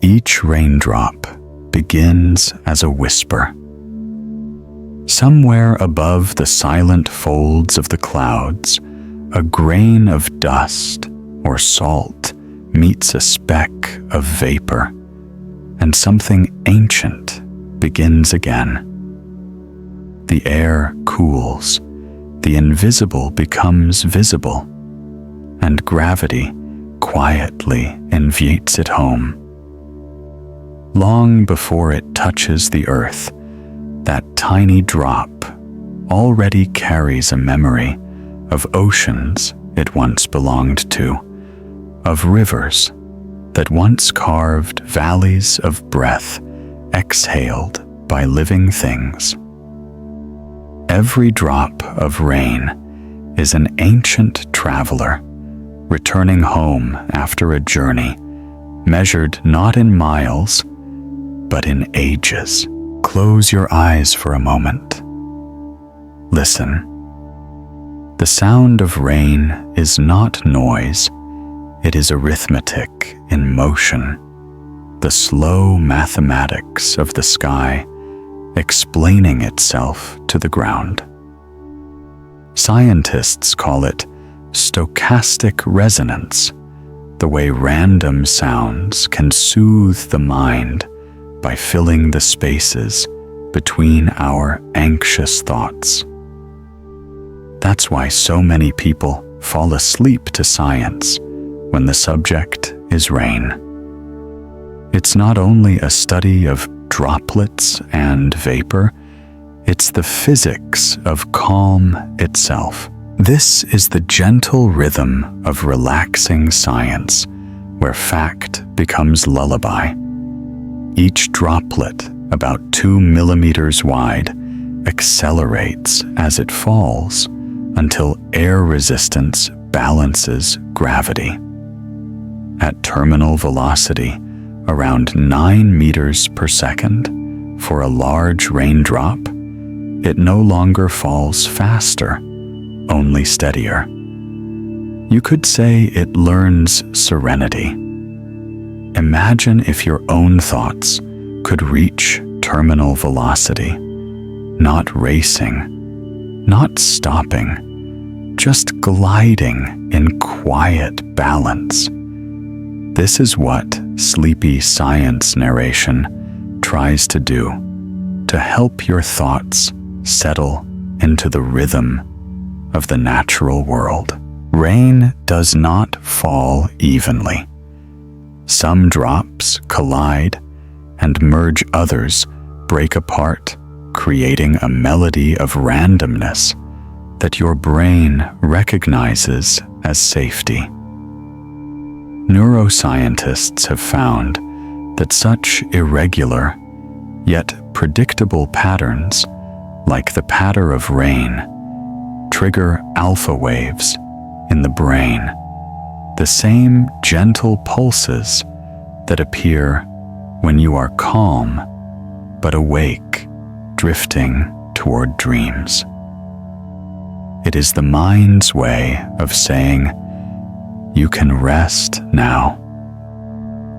Each raindrop begins as a whisper. Somewhere above the silent folds of the clouds, a grain of dust or salt meets a speck of vapor, and something ancient begins again. The air cools, the invisible becomes visible, and gravity quietly invites it home. Long before it touches the earth, that tiny drop already carries a memory of oceans it once belonged to, of rivers that once carved valleys of breath exhaled by living things. Every drop of rain is an ancient traveler returning home after a journey measured not in miles, but in ages. Close your eyes for a moment. Listen. The sound of rain is not noise, it is arithmetic in motion, the slow mathematics of the sky explaining itself to the ground. Scientists call it stochastic resonance, the way random sounds can soothe the mind by filling the spaces between our anxious thoughts. That's why so many people fall asleep to science when the subject is rain. It's not only a study of droplets and vapor, it's the physics of calm itself. This is the gentle rhythm of relaxing science, where fact becomes lullaby. Each droplet, about 2 millimeters wide, accelerates as it falls until air resistance balances gravity. At terminal velocity, around 9 meters per second, for a large raindrop, it no longer falls faster, only steadier. You could say it learns serenity. Imagine if your own thoughts could reach terminal velocity, not racing, not stopping, just gliding in quiet balance. This is what sleepy science narration tries to do, to help your thoughts settle into the rhythm of the natural world. Rain does not fall evenly. Some drops collide and merge, others break apart, creating a melody of randomness that your brain recognizes as safety. Neuroscientists have found that such irregular yet predictable patterns, like the patter of rain, trigger alpha waves in the brain, the same gentle pulses that appear when you are calm but awake, drifting toward dreams. It is the mind's way of saying, "You can rest now.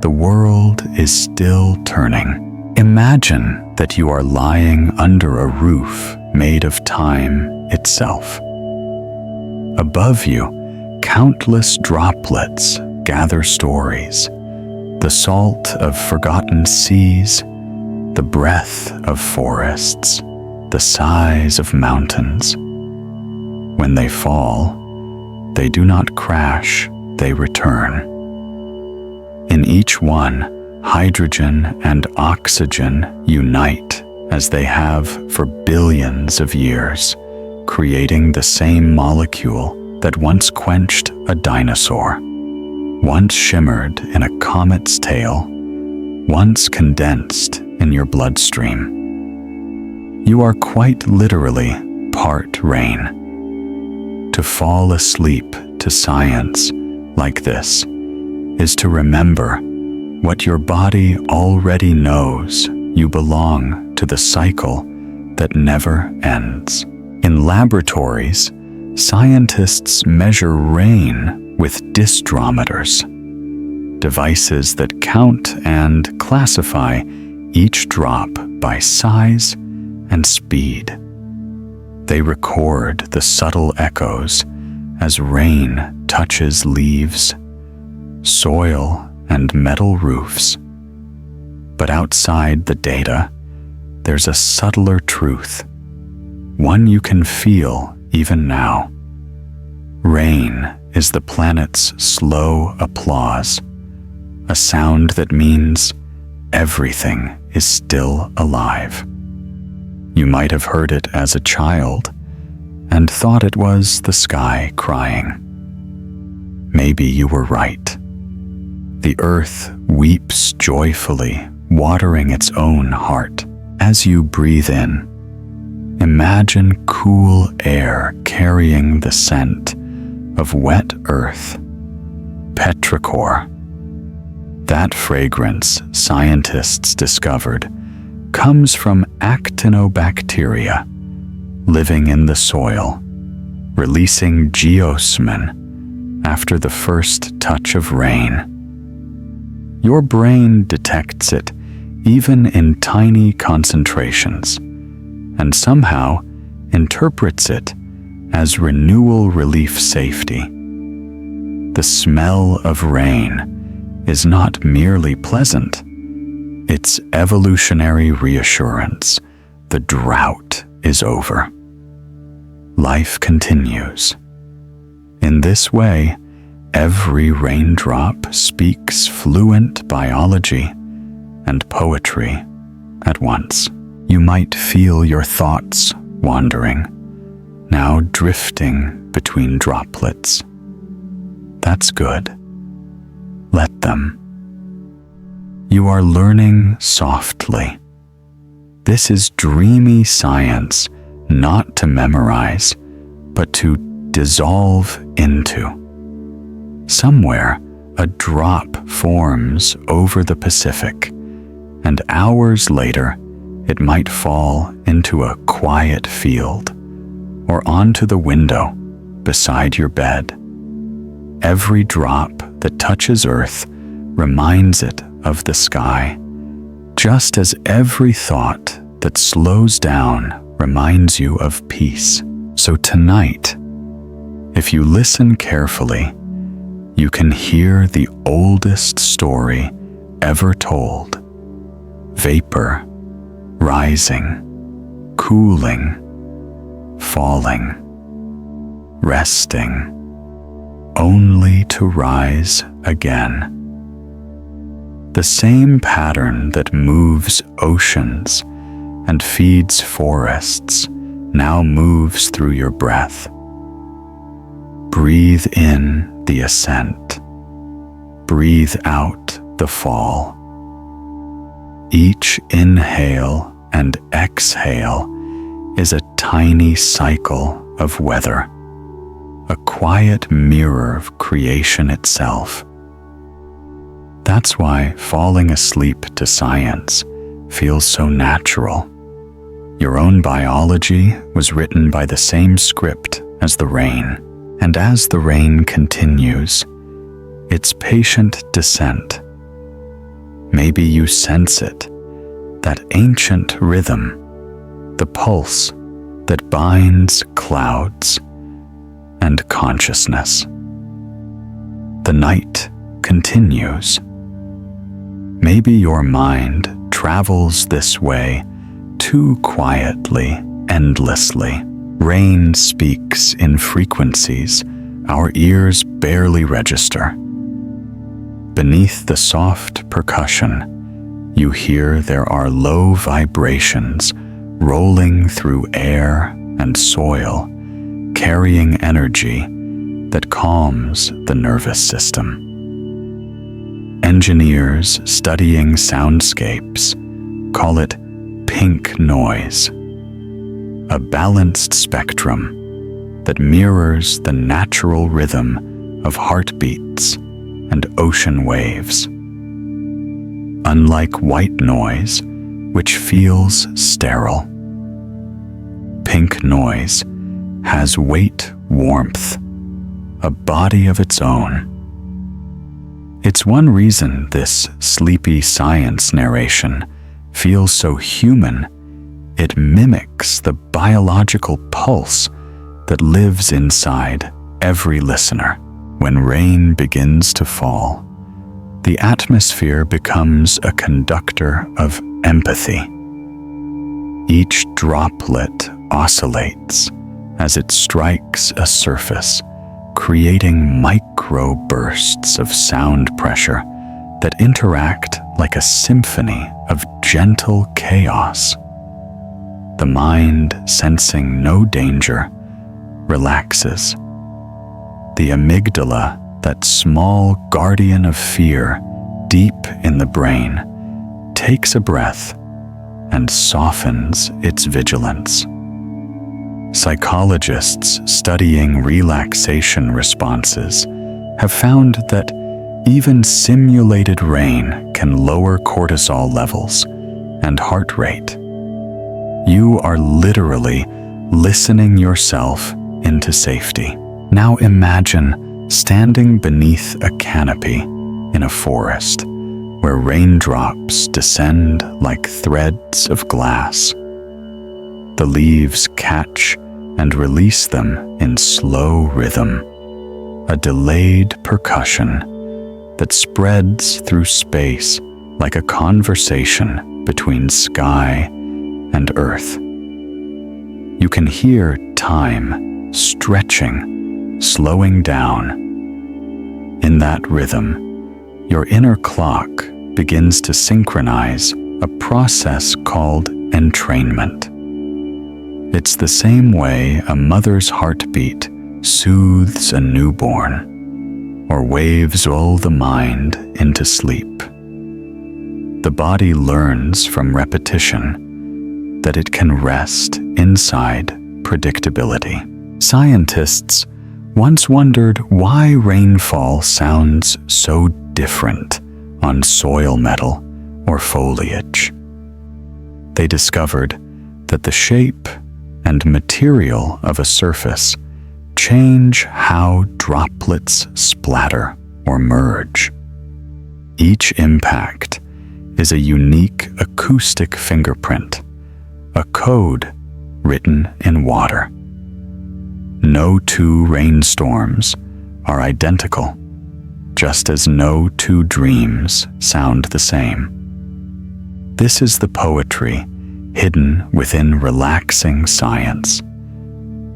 The world is still turning." Imagine that you are lying under a roof made of time itself. Above you, countless droplets gather stories, the salt of forgotten seas, the breath of forests, the sighs of mountains. When they fall, they do not crash, they return. In each one, hydrogen and oxygen unite as they have for billions of years, creating the same molecule that once quenched a dinosaur, once shimmered in a comet's tail, once condensed in your bloodstream. You are quite literally part rain. To fall asleep to science like this is to remember what your body already knows. You belong to the cycle that never ends. In laboratories, scientists measure rain with disdrometers. devices that count and classify each drop by size and speed. They record the subtle echoes as rain touches leaves, soil, and metal roofs. But outside the data, there's a subtler truth, one you can feel even now. Rain is the planet's slow applause, a sound that means everything is still alive. You might have heard it as a child and thought it was the sky crying. Maybe you were right. The earth weeps joyfully, watering its own heart. As you breathe in, imagine cool air carrying the scent of wet earth, petrichor. That fragrance, scientists discovered, comes from actinobacteria living in the soil, releasing geosmin after the first touch of rain. Your brain detects it even in tiny concentrations, and somehow interprets it as renewal relief safety. The smell of rain is not merely pleasant, it's evolutionary reassurance. The drought is over. Life continues. In this way, every raindrop speaks fluent biology and poetry at once. You might feel your thoughts wandering, now drifting between droplets. That's good. Let them. You are learning softly. This is dreamy science, not to memorize, but to dissolve into. Somewhere, a drop forms over the Pacific, and hours later, it might fall into a quiet field or onto the window beside your bed. Every drop that touches earth reminds it of the sky, just as every thought that slows down reminds you of peace. So tonight, if you listen carefully, you can hear the oldest story ever told. Vapor, rising, cooling, falling, resting, only to rise again. The same pattern that moves oceans and feeds forests now moves through your breath. Breathe in the ascent. Breathe out the fall. Each inhale and exhale is a tiny cycle of weather, a quiet mirror of creation itself. That's why falling asleep to science feels so natural. Your own biology was written by the same script as the rain, and as the rain continues, its patient descent, maybe you sense it, that ancient rhythm, the pulse that binds clouds and consciousness. The night continues. Maybe your mind travels this way too quietly, endlessly. Rain speaks in frequencies our ears barely register. Beneath the soft percussion, you hear there are low vibrations rolling through air and soil, carrying energy that calms the nervous system. Engineers studying soundscapes call it pink noise, a balanced spectrum that mirrors the natural rhythm of heartbeats and ocean waves. Unlike white noise, which feels sterile, pink noise has weight, warmth, a body of its own. It's one reason this sleepy science narration feels so human. It mimics the biological pulse that lives inside every listener. When rain begins to fall, the atmosphere becomes a conductor of empathy. Each droplet oscillates as it strikes a surface, creating micro bursts of sound pressure that interact like a symphony of gentle chaos. The mind, sensing no danger, relaxes. The amygdala, that small guardian of fear deep in the brain, takes a breath and softens its vigilance. Psychologists studying relaxation responses have found that even simulated rain can lower cortisol levels and heart rate. You are literally listening yourself into safety. Now imagine standing beneath a canopy in a forest where raindrops descend like threads of glass. The leaves catch and release them in slow rhythm, a delayed percussion that spreads through space like a conversation between sky and earth. You can hear time stretching, slowing down. In that rhythm, your inner clock begins to synchronize a process called entrainment. It's the same way a mother's heartbeat soothes a newborn, or waves lull the mind into sleep. The body learns from repetition that it can rest inside predictability. Scientists once wondered why rainfall sounds so different on soil metal or foliage. They discovered that the shape and material of a surface change how droplets splatter or merge. Each impact is a unique acoustic fingerprint, a code written in water. No two rainstorms are identical, just as no two dreams sound the same. This is the poetry hidden within relaxing science.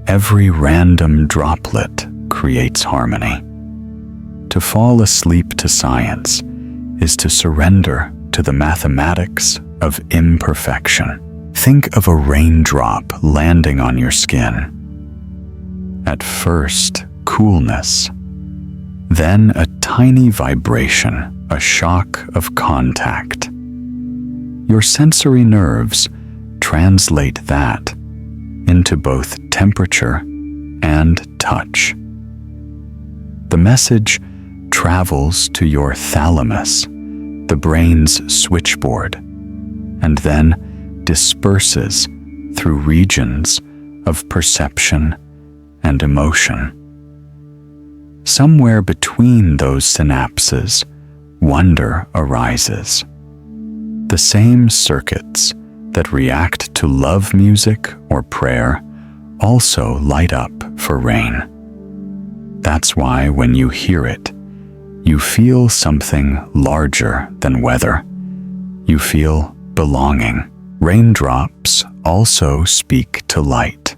Every random droplet creates harmony. To fall asleep to science is to surrender to the mathematics of imperfection. Think of a raindrop landing on your skin. At first, coolness. Then a tiny vibration, a shock of contact. Your sensory nerves translate that into both temperature and touch. The message travels to your thalamus, the brain's switchboard, and then disperses through regions of perception and emotion. Somewhere between those synapses, wonder arises. The same circuits that react to love music or prayer also light up for rain. That's why when you hear it, you feel something larger than weather. You feel belonging. Raindrops also speak to light.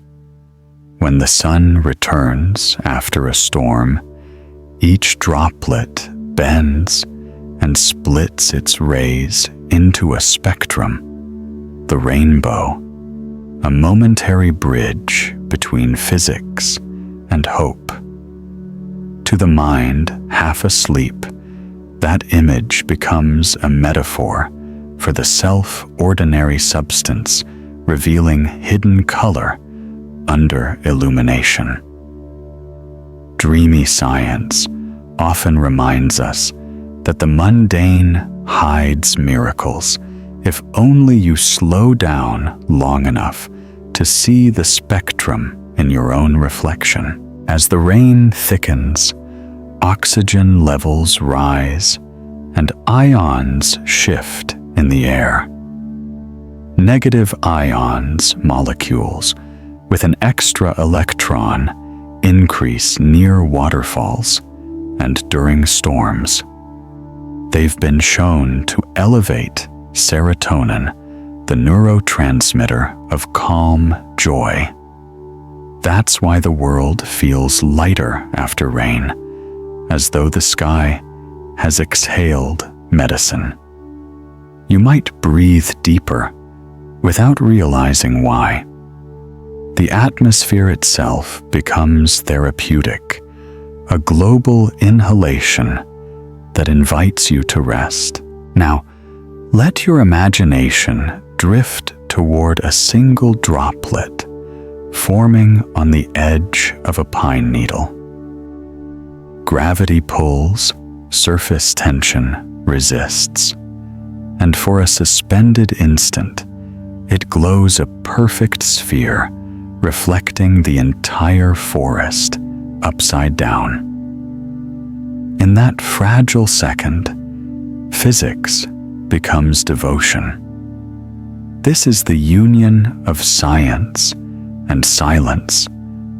When the sun returns after a storm, each droplet bends and splits its rays into a spectrum, the rainbow, a momentary bridge between physics and hope. To the mind, half asleep, that image becomes a metaphor for the self-ordinary substance revealing hidden color under illumination. Dreamy science often reminds us that the mundane hides miracles if only you slow down long enough to see the spectrum in your own reflection. As the rain thickens, oxygen levels rise and ions shift in the air. Negative ions molecules with an extra electron increase near waterfalls and during storms. They've been shown to elevate serotonin, the neurotransmitter of calm joy. That's why the world feels lighter after rain, as though the sky has exhaled medicine. You might breathe deeper without realizing why. The atmosphere itself becomes therapeutic, a global inhalation that invites you to rest. Now, let your imagination drift toward a single droplet forming on the edge of a pine needle. Gravity pulls, surface tension resists, and for a suspended instant, it glows a perfect sphere, reflecting the entire forest upside down. In that fragile second, physics becomes devotion. This is the union of science and silence,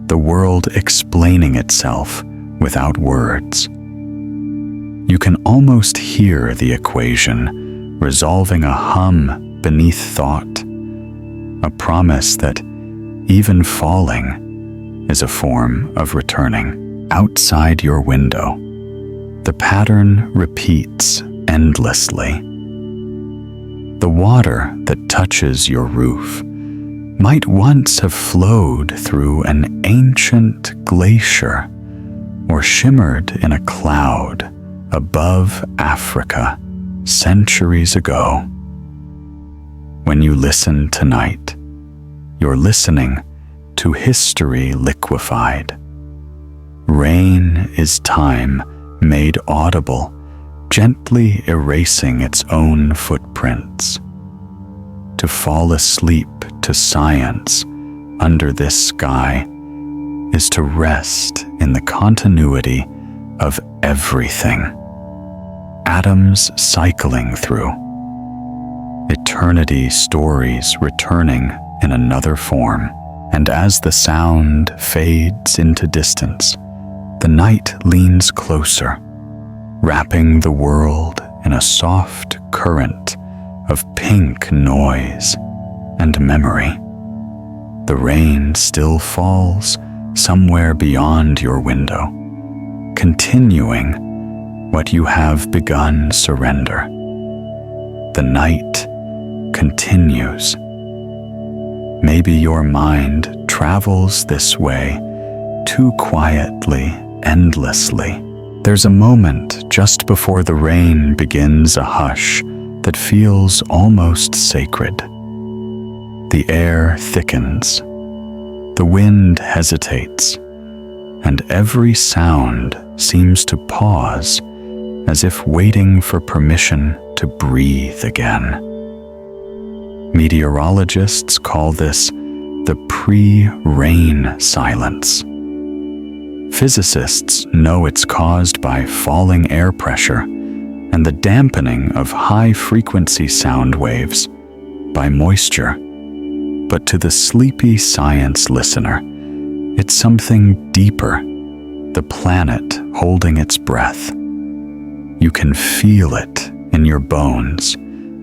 the world explaining itself without words. You can almost hear the equation resolving a hum beneath thought, a promise that even falling is a form of returning. Outside your window, the pattern repeats endlessly. The water that touches your roof might once have flowed through an ancient glacier or shimmered in a cloud above Africa centuries ago. When you listen tonight, you're listening to history liquefied. Rain is time made audible, gently erasing its own footprints. To fall asleep to science under this sky is to rest in the continuity of everything. Atoms cycling through, eternity stories returning in another form. And as the sound fades into distance, the night leans closer, wrapping the world in a soft current of pink noise and memory. The rain still falls somewhere beyond your window, continuing what you have begun surrender. The night continues. Maybe your mind travels this way too quietly, endlessly. There's a moment just before the rain begins, a hush that feels almost sacred. The air thickens, the wind hesitates, and every sound seems to pause as if waiting for permission to breathe again. Meteorologists call this the pre-rain silence. Physicists know it's caused by falling air pressure and the dampening of high-frequency sound waves by moisture. But to the sleepy science listener, it's something deeper, the planet holding its breath. You can feel it in your bones,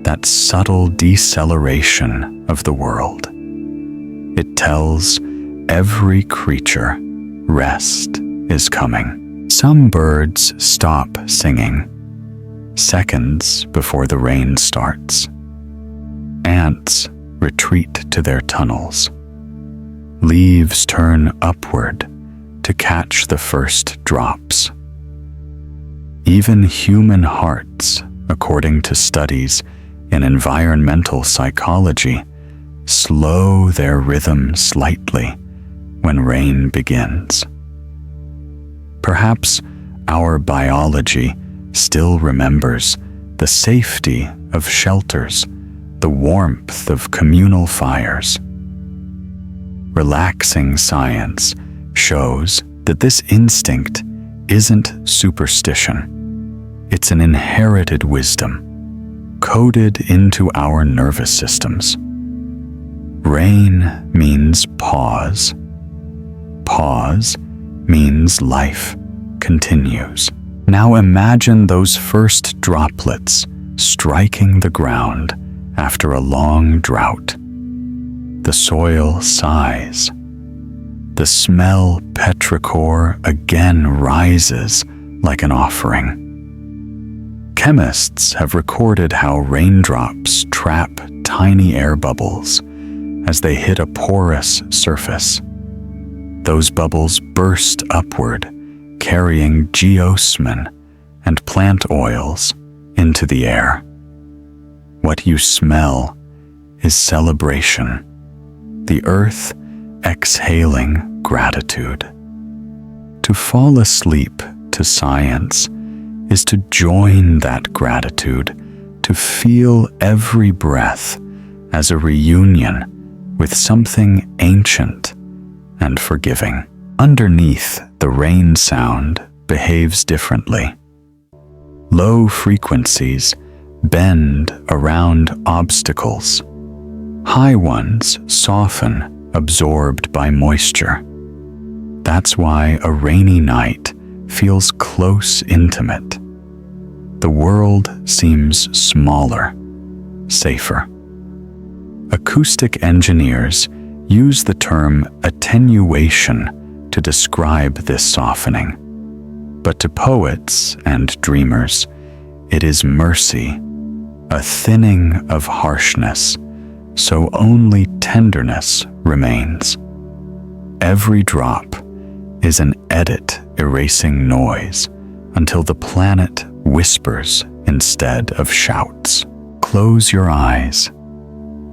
that subtle deceleration of the world. It tells every creature rest is coming. Some birds stop singing seconds before the rain starts. Ants retreat to their tunnels. Leaves turn upward to catch the first drops. Even human hearts, according to studies in environmental psychology, slow their rhythm slightly when rain begins. Perhaps our biology still remembers the safety of shelters, the warmth of communal fires. Relaxing science shows that this instinct isn't superstition. It's an inherited wisdom, coded into our nervous systems. Rain means pause. Pause means life continues. Now imagine those first droplets striking the ground after a long drought. The soil sighs. The smell petrichor again rises like an offering. Chemists have recorded how raindrops trap tiny air bubbles as they hit a porous surface. Those bubbles burst upward, carrying geosmin and plant oils into the air. What you smell is celebration, the earth exhaling gratitude. To fall asleep to science is to join that gratitude, to feel every breath as a reunion with something ancient and forgiving. Underneath, the rain sound behaves differently. Low frequencies bend around obstacles. High ones soften, absorbed by moisture. That's why a rainy night feels close, intimate. The world seems smaller, safer. Acoustic engineers use the term attenuation to describe this softening. But to poets and dreamers, it is mercy, a thinning of harshness, so only tenderness remains. Every drop is an edit erasing noise until the planet whispers instead of shouts. Close your eyes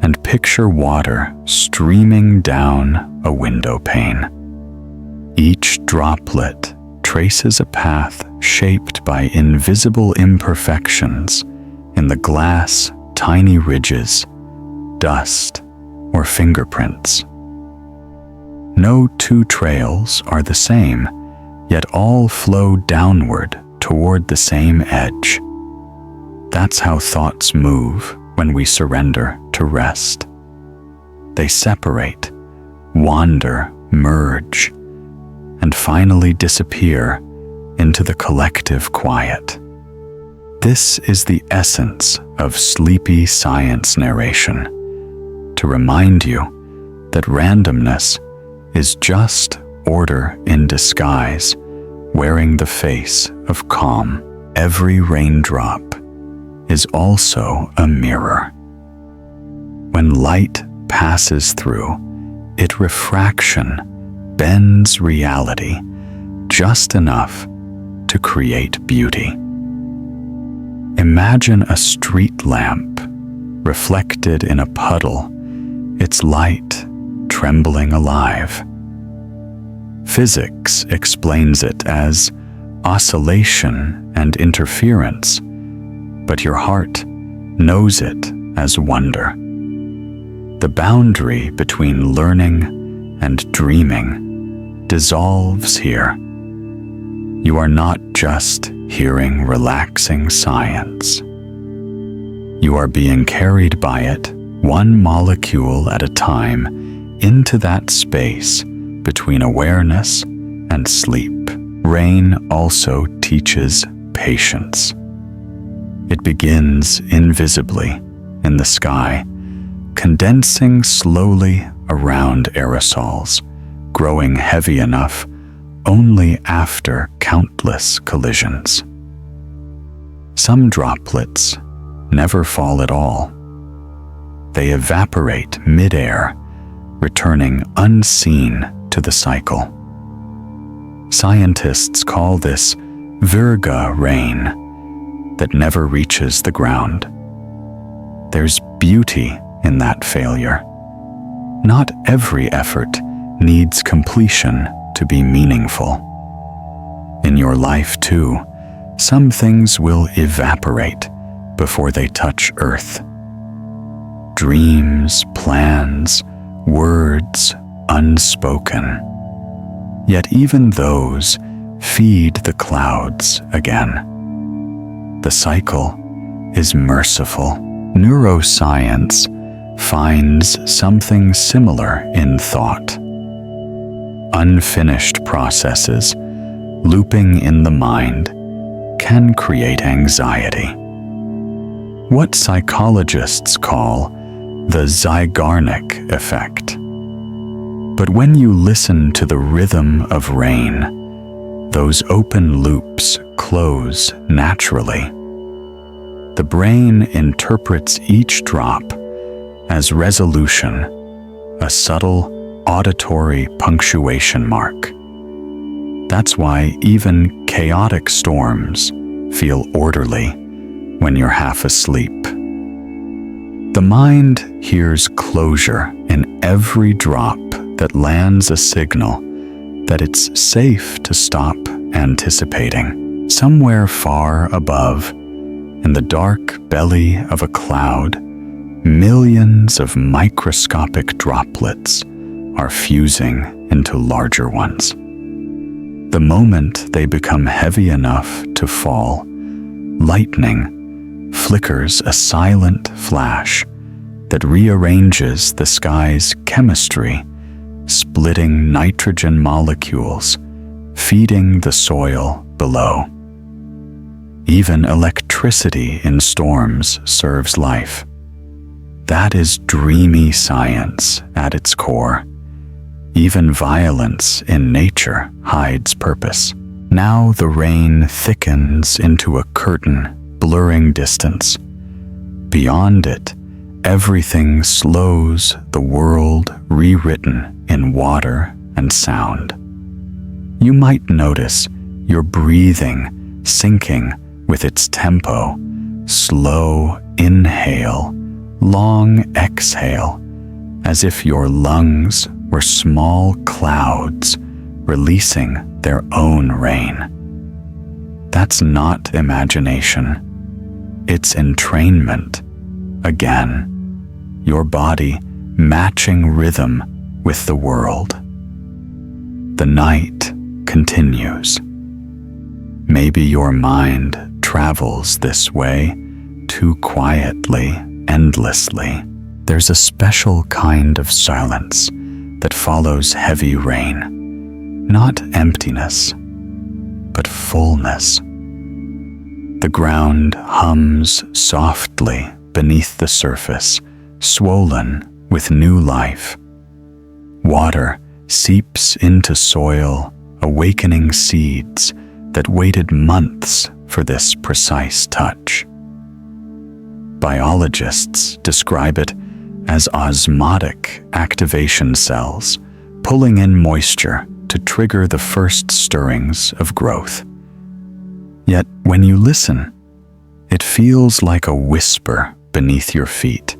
and picture water streaming down a window pane. Each droplet traces a path shaped by invisible imperfections in the glass, tiny ridges, dust, or fingerprints. No two trails are the same, yet all flow downward toward the same edge. That's how thoughts move when we surrender to rest. They separate, wander, merge, and finally disappear into the collective quiet. This is the essence of sleepy science narration, to remind you that randomness is just order in disguise, wearing the face of calm. Every raindrop is also a mirror. When light passes through, its refraction bends reality just enough to create beauty. Imagine a street lamp reflected in a puddle, its light trembling alive. Physics explains it as oscillation and interference, but your heart knows it as wonder. The boundary between learning and dreaming dissolves here. You are not just hearing relaxing science. You are being carried by it, one molecule at a time, into that space between awareness and sleep. Rain also teaches patience. It begins invisibly in the sky, condensing slowly around aerosols, growing heavy enough only after countless collisions. Some droplets never fall at all. They evaporate mid-air, returning unseen to the cycle. Scientists call this virga rain that never reaches the ground. There's beauty in that failure. Not every effort needs completion to be meaningful. In your life, too, some things will evaporate before they touch earth. Dreams, plans, words unspoken. Yet even those feed the clouds again. The cycle is merciful. Neuroscience finds something similar in thought. Unfinished processes looping in the mind can create anxiety. What psychologists call the Zeigarnik effect. But when you listen to the rhythm of rain, those open loops close naturally. The brain interprets each drop as resolution, a subtle auditory punctuation mark. That's why even chaotic storms feel orderly when you're half asleep. The mind hears closure in every drop that lands a signal that it's safe to stop anticipating. Somewhere far above, in the dark belly of a cloud, millions of microscopic droplets are fusing into larger ones. The moment they become heavy enough to fall, lightning flickers a silent flash that rearranges the sky's chemistry, splitting nitrogen molecules, feeding the soil below. Even electricity in storms serves life. That is dreamy science at its core. Even violence in nature hides purpose. Now the rain thickens into a curtain, blurring distance. Beyond it, everything slows, the world rewritten in water and sound. You might notice your breathing syncing with its tempo, slow inhale, long exhale, as if your lungs were small clouds releasing their own rain. That's not imagination. It's entrainment. Again, your body matching rhythm with the world. The night continues. Maybe your mind travels this way too quietly, endlessly. There's a special kind of silence that follows heavy rain. Not emptiness, but fullness. The ground hums softly beneath the surface, swollen with new life. Water seeps into soil, awakening seeds that waited months for this precise touch. Biologists describe it as osmotic activation cells, pulling in moisture to trigger the first stirrings of growth. Yet when you listen, it feels like a whisper beneath your feet.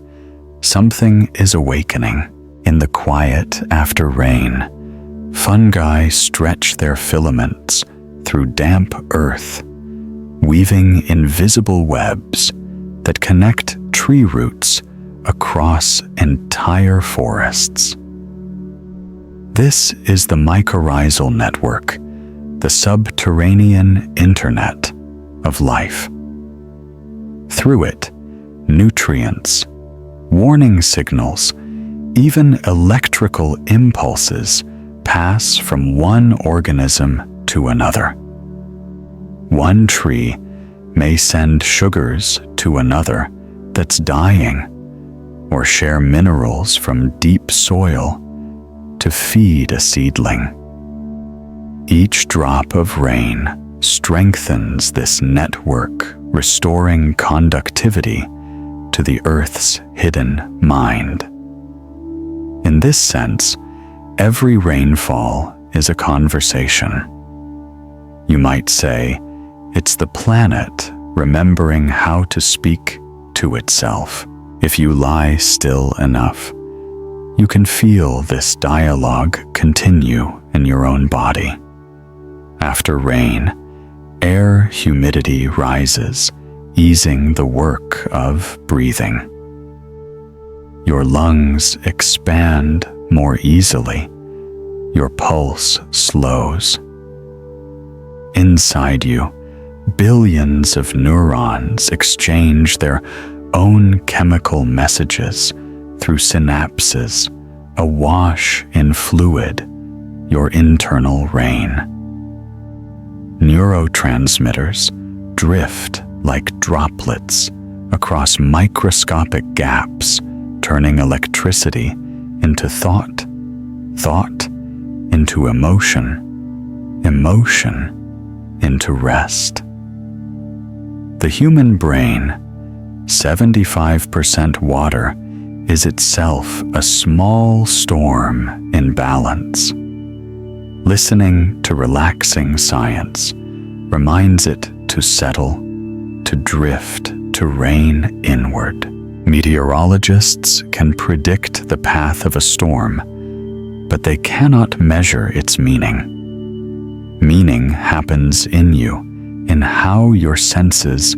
Something is awakening. In the quiet after rain, fungi stretch their filaments through damp earth, weaving invisible webs that connect tree roots across entire forests. This is the mycorrhizal network, the subterranean internet of life. Through it, nutrients, warning signals, even electrical impulses pass from one organism to another. One tree may send sugars to another that's dying, or share minerals from deep soil to feed a seedling. Each drop of rain strengthens this network, restoring conductivity to the Earth's hidden mind. In this sense, every rainfall is a conversation. You might say, it's the planet remembering how to speak to itself. If you lie still enough, you can feel this dialogue continue in your own body. After rain, air humidity rises, easing the work of breathing. Your lungs expand more easily. Your pulse slows. inside you, billions of neurons exchange their own chemical messages through synapses, awash in fluid, your internal rain. Neurotransmitters drift like droplets across microscopic gaps, turning electricity into thought, thought into emotion, emotion into rest. The human brain, 75% water, is itself a small storm in balance. Listening to relaxing science reminds it to settle, to drift, to rain inward. Meteorologists can predict the path of a storm, but they cannot measure its meaning. Meaning happens in you, in how your senses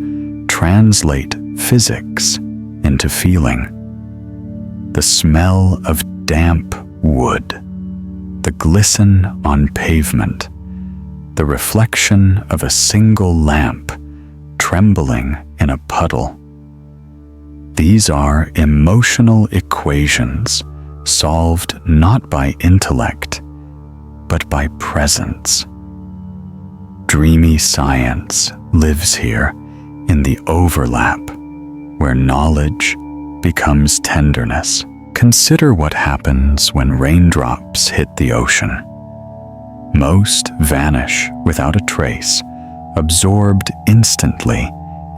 translate physics into feeling. The smell of damp wood, the glisten on pavement, the reflection of a single lamp trembling in a puddle. These are emotional equations solved not by intellect, but by presence. Dreamy science lives here in the overlap where knowledge becomes tenderness. Consider what happens when raindrops hit the ocean. Most vanish without a trace, absorbed instantly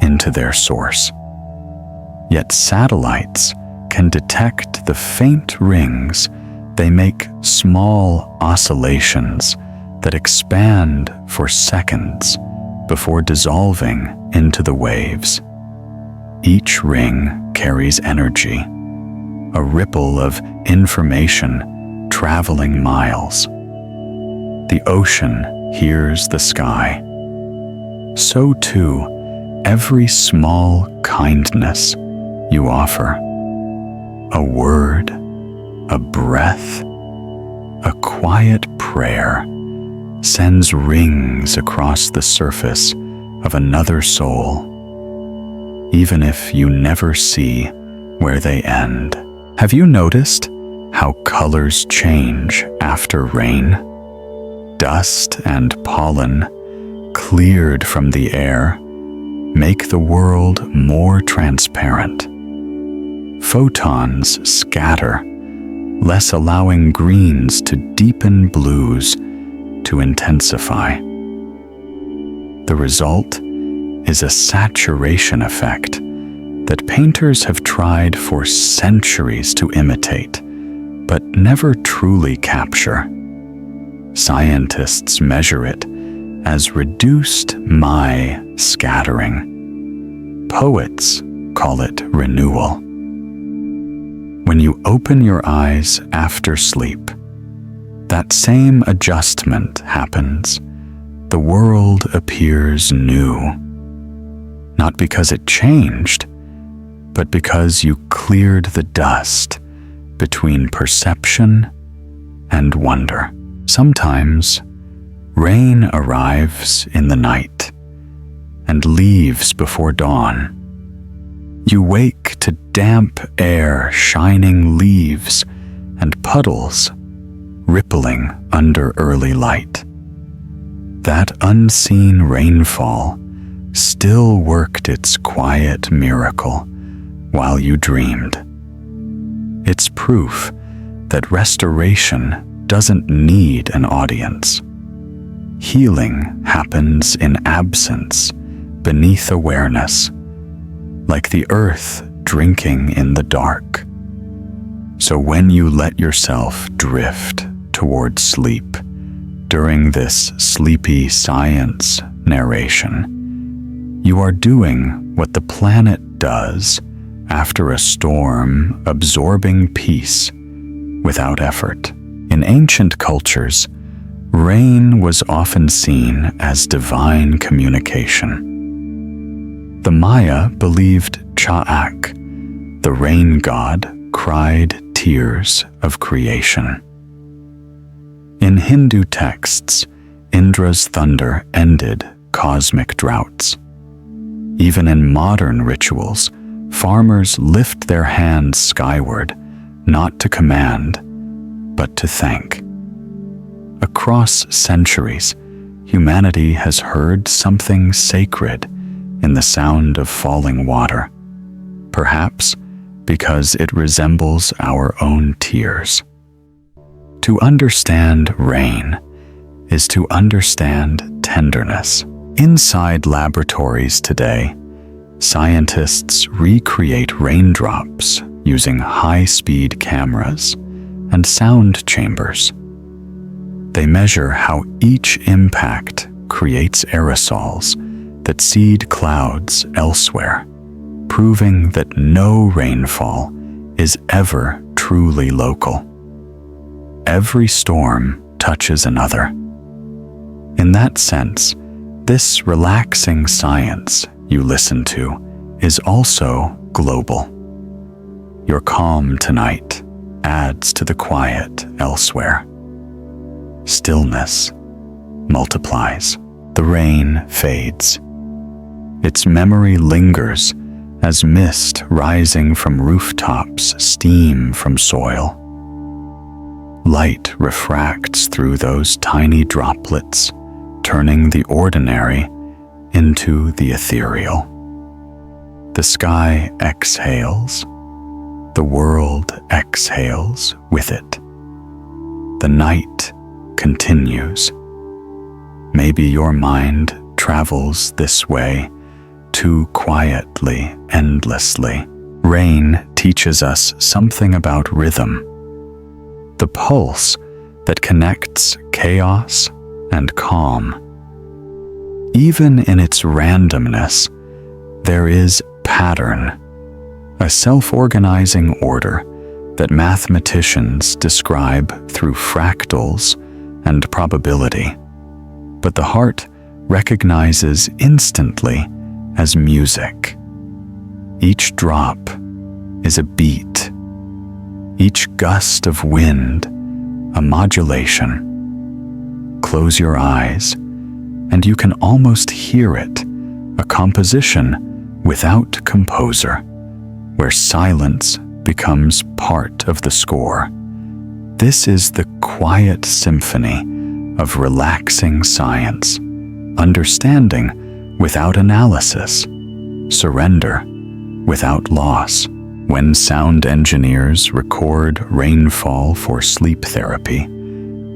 into their source. Yet satellites can detect the faint rings. They make small oscillations that expand for seconds before dissolving into the waves. Each ring carries energy, a ripple of information traveling miles. The ocean hears the sky. So too, every small kindness you offer, a word, a breath, a quiet prayer, sends rings across the surface of another soul, even if you never see where they end. Have you noticed how colors change after rain? Dust and pollen, cleared from the air, make the world more transparent. Photons scatter, less allowing greens to deepen, blues to intensify. The result is a saturation effect that painters have tried for centuries to imitate, but never truly capture. Scientists measure it as reduced scattering. Poets call it renewal. When you open your eyes after sleep, that same adjustment happens. The world appears new. Not because it changed, but because you cleared the dust between perception and wonder. Sometimes, rain arrives in the night and leaves before dawn. You wake to damp air, shining leaves, and puddles rippling under early light. That unseen rainfall still worked its quiet miracle while you dreamed. It's proof that restoration doesn't need an audience. Healing happens in absence, beneath awareness, like the earth drinking in the dark. So when you let yourself drift toward sleep during this sleepy science narration, you are doing what the planet does after a storm, absorbing peace without effort. In ancient cultures, rain was often seen as divine communication. The Maya believed Cha'ak, the rain god, cried tears of creation. In Hindu texts, Indra's thunder ended cosmic droughts. Even in modern rituals, farmers lift their hands skyward, not to command, but to thank. Across centuries, humanity has heard something sacred in the sound of falling water, perhaps because it resembles our own tears. To understand rain is to understand tenderness. Inside laboratories today, scientists recreate raindrops using high-speed cameras and sound chambers. They measure how each impact creates aerosols that seed clouds elsewhere, proving that no rainfall is ever truly local. Every storm touches another. In that sense, this relaxing science you listen to is also global. Your calm tonight adds to the quiet elsewhere. Stillness multiplies. The rain fades. Its memory lingers as mist rising from rooftops, steam from soil. Light refracts through those tiny droplets, turning the ordinary into the ethereal. The sky exhales. The world exhales with it. The night continues. Maybe your mind travels this way, too quietly, endlessly. Rain teaches us something about rhythm, the pulse that connects chaos and calm. Even in its randomness, there is pattern, a self-organizing order that mathematicians describe through fractals and probability, but the heart recognizes instantly as music. Each drop is a beat, each gust of wind a modulation. Close your eyes, and you can almost hear it, a composition without composer, where silence becomes part of the score. This is the quiet symphony of relaxing science, understanding without analysis, surrender without loss. When sound engineers record rainfall for sleep therapy,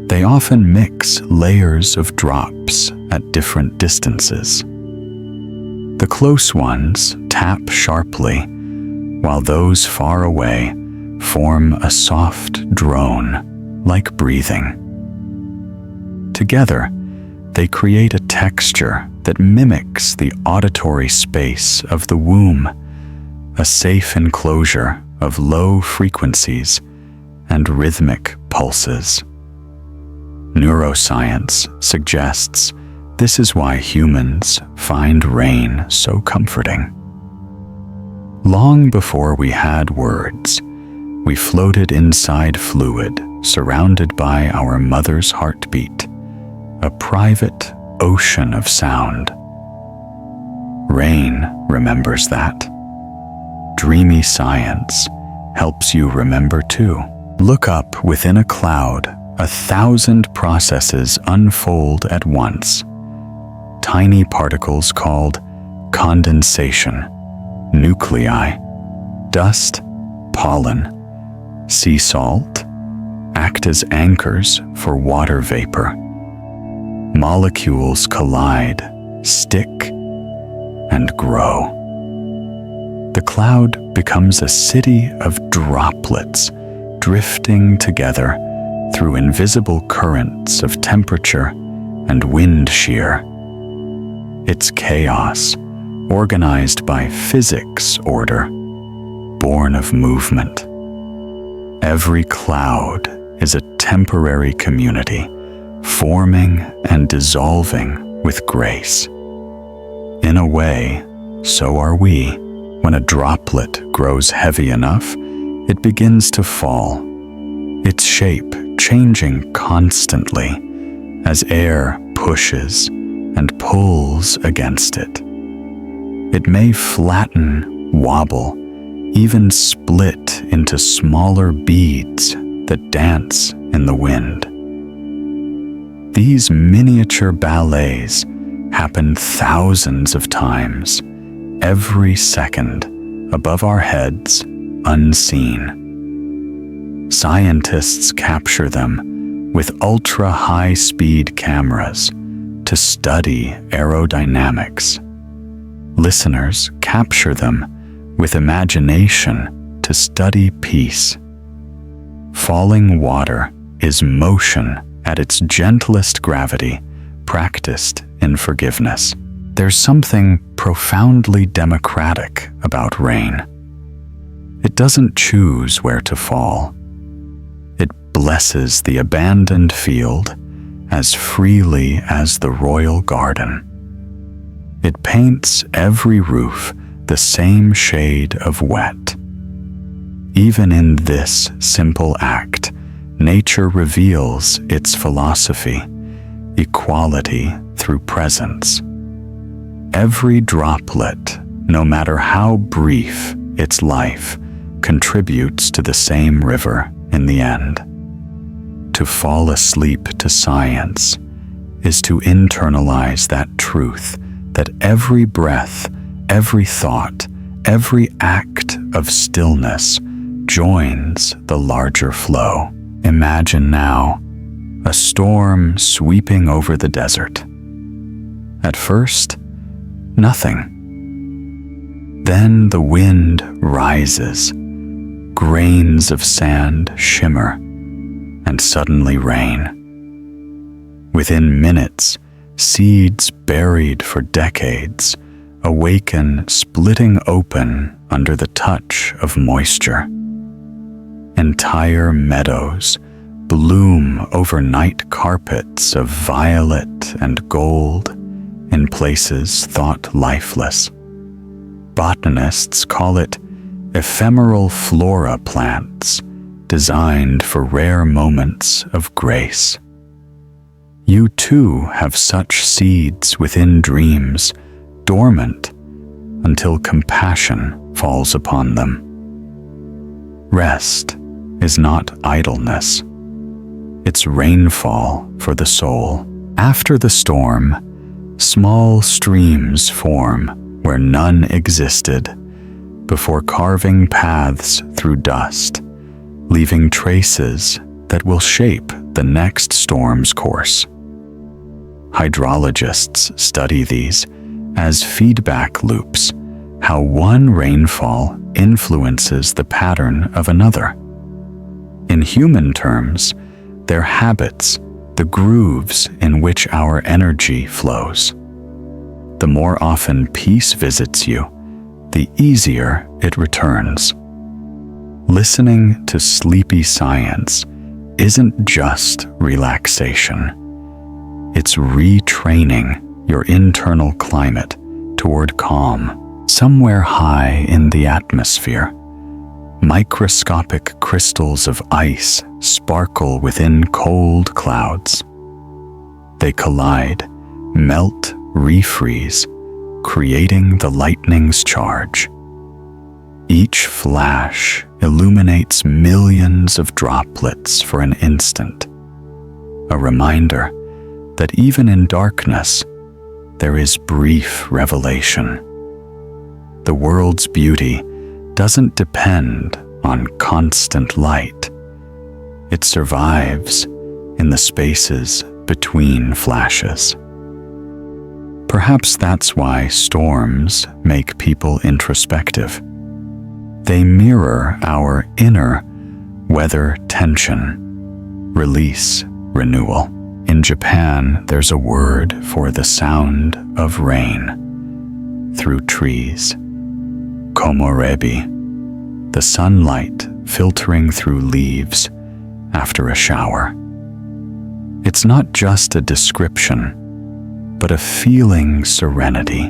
they often mix layers of drops at different distances. The close ones tap sharply, while those far away form a soft drone, like breathing. Together, they create a texture that mimics the auditory space of the womb, a safe enclosure of low frequencies and rhythmic pulses. Neuroscience suggests this is why humans find rain so comforting. Long before we had words, we floated inside fluid surrounded by our mother's heartbeat, a private ocean of sound. Rain remembers that. Dreamy science helps you remember too. Look up within a cloud, 1,000 processes unfold at once. Tiny particles called condensation, nuclei, dust, pollen, sea salt act as anchors for water vapor. Molecules collide, stick, and grow. The cloud becomes a city of droplets drifting together through invisible currents of temperature and wind shear. It's chaos, organized by physics order, born of movement. Every cloud is a temporary community, forming and dissolving with grace. In a way, so are we. When a droplet grows heavy enough, it begins to fall, its shape changing constantly as air pushes and pulls against it. It may flatten, wobble, even split into smaller beads that dance in the wind. These miniature ballets happen thousands of times, every second, above our heads, unseen. Scientists capture them with ultra-high-speed cameras to study aerodynamics. Listeners capture them with imagination to study peace. Falling water is motion at its gentlest gravity, practiced in forgiveness. There's something profoundly democratic about rain. It doesn't choose where to fall. It blesses the abandoned field as freely as the royal garden. It paints every roof the same shade of wet. Even in this simple act, nature reveals its philosophy, equality through presence. Every droplet, no matter how brief its life, contributes to the same river in the end. To fall asleep to science is to internalize that truth that every breath, every thought, every act of stillness joins the larger flow. Imagine now a storm sweeping over the desert. At first, nothing. Then the wind rises, grains of sand shimmer, and suddenly rain. Within minutes, seeds buried for decades awaken, splitting open under the touch of moisture. Entire meadows bloom over night carpets of violet and gold in places thought lifeless. Botanists call it ephemeral flora plants, designed for rare moments of grace. You too have such seeds within dreams, dormant until compassion falls upon them. Rest is not idleness. It's rainfall for the soul. After the storm, small streams form where none existed, before carving paths through dust, leaving traces that will shape the next storm's course. Hydrologists study these as feedback loops, how one rainfall influences the pattern of another. In human terms, they're habits, the grooves in which our energy flows. The more often peace visits you, the easier it returns. Listening to sleepy science isn't just relaxation. It's retraining your internal climate toward calm. Somewhere high in the atmosphere, microscopic crystals of ice sparkle within cold clouds. They collide, melt, refreeze, creating the lightning's charge. Each flash illuminates millions of droplets for an instant, a reminder that even in darkness, there is brief revelation. The world's beauty doesn't depend on constant light. It survives in the spaces between flashes. Perhaps that's why storms make people introspective. They mirror our inner weather tension, release, renewal. In Japan, there's a word for the sound of rain through trees. Komorebi, the sunlight filtering through leaves after a shower. It's not just a description, but a feeling serenity,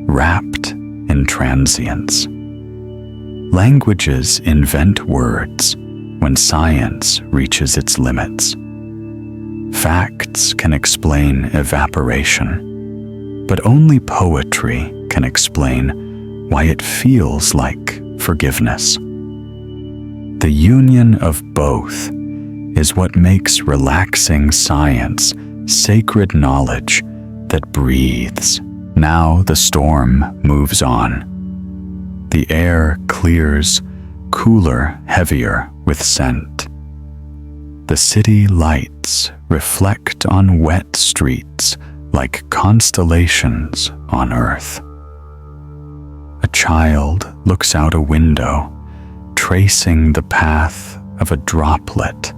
wrapped in transience. Languages invent words when science reaches its limits. Facts can explain evaporation, but only poetry can explain why it feels like forgiveness. The union of both is what makes relaxing science sacred knowledge that breathes. Now the storm moves on. The air clears, cooler, heavier with scent. The city lights reflect on wet streets like constellations on earth. A child looks out a window, tracing the path of a droplet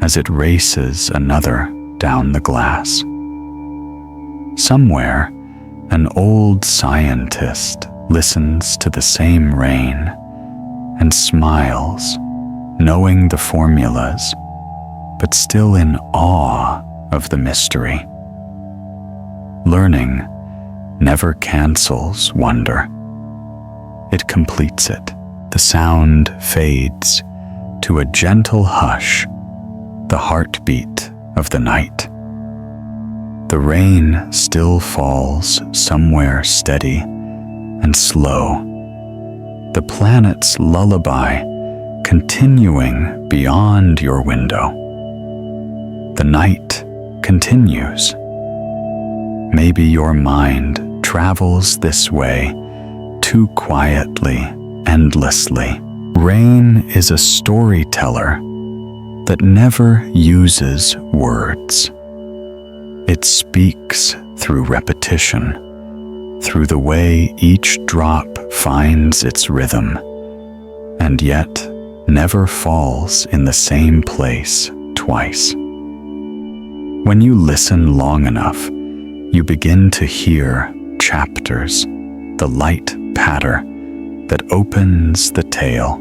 as it races another down the glass. Somewhere, an old scientist listens to the same rain and smiles, knowing the formulas, but still in awe of the mystery. Learning never cancels wonder. It completes it. The sound fades to a gentle hush, the heartbeat of the night. The rain still falls somewhere steady and slow. The planet's lullaby continuing beyond your window. The night continues. Maybe your mind travels this way too quietly, endlessly. Rain is a storyteller that never uses words. It speaks through repetition, through the way each drop finds its rhythm, and yet never falls in the same place twice. When you listen long enough, you begin to hear chapters, the light patter that opens the tale,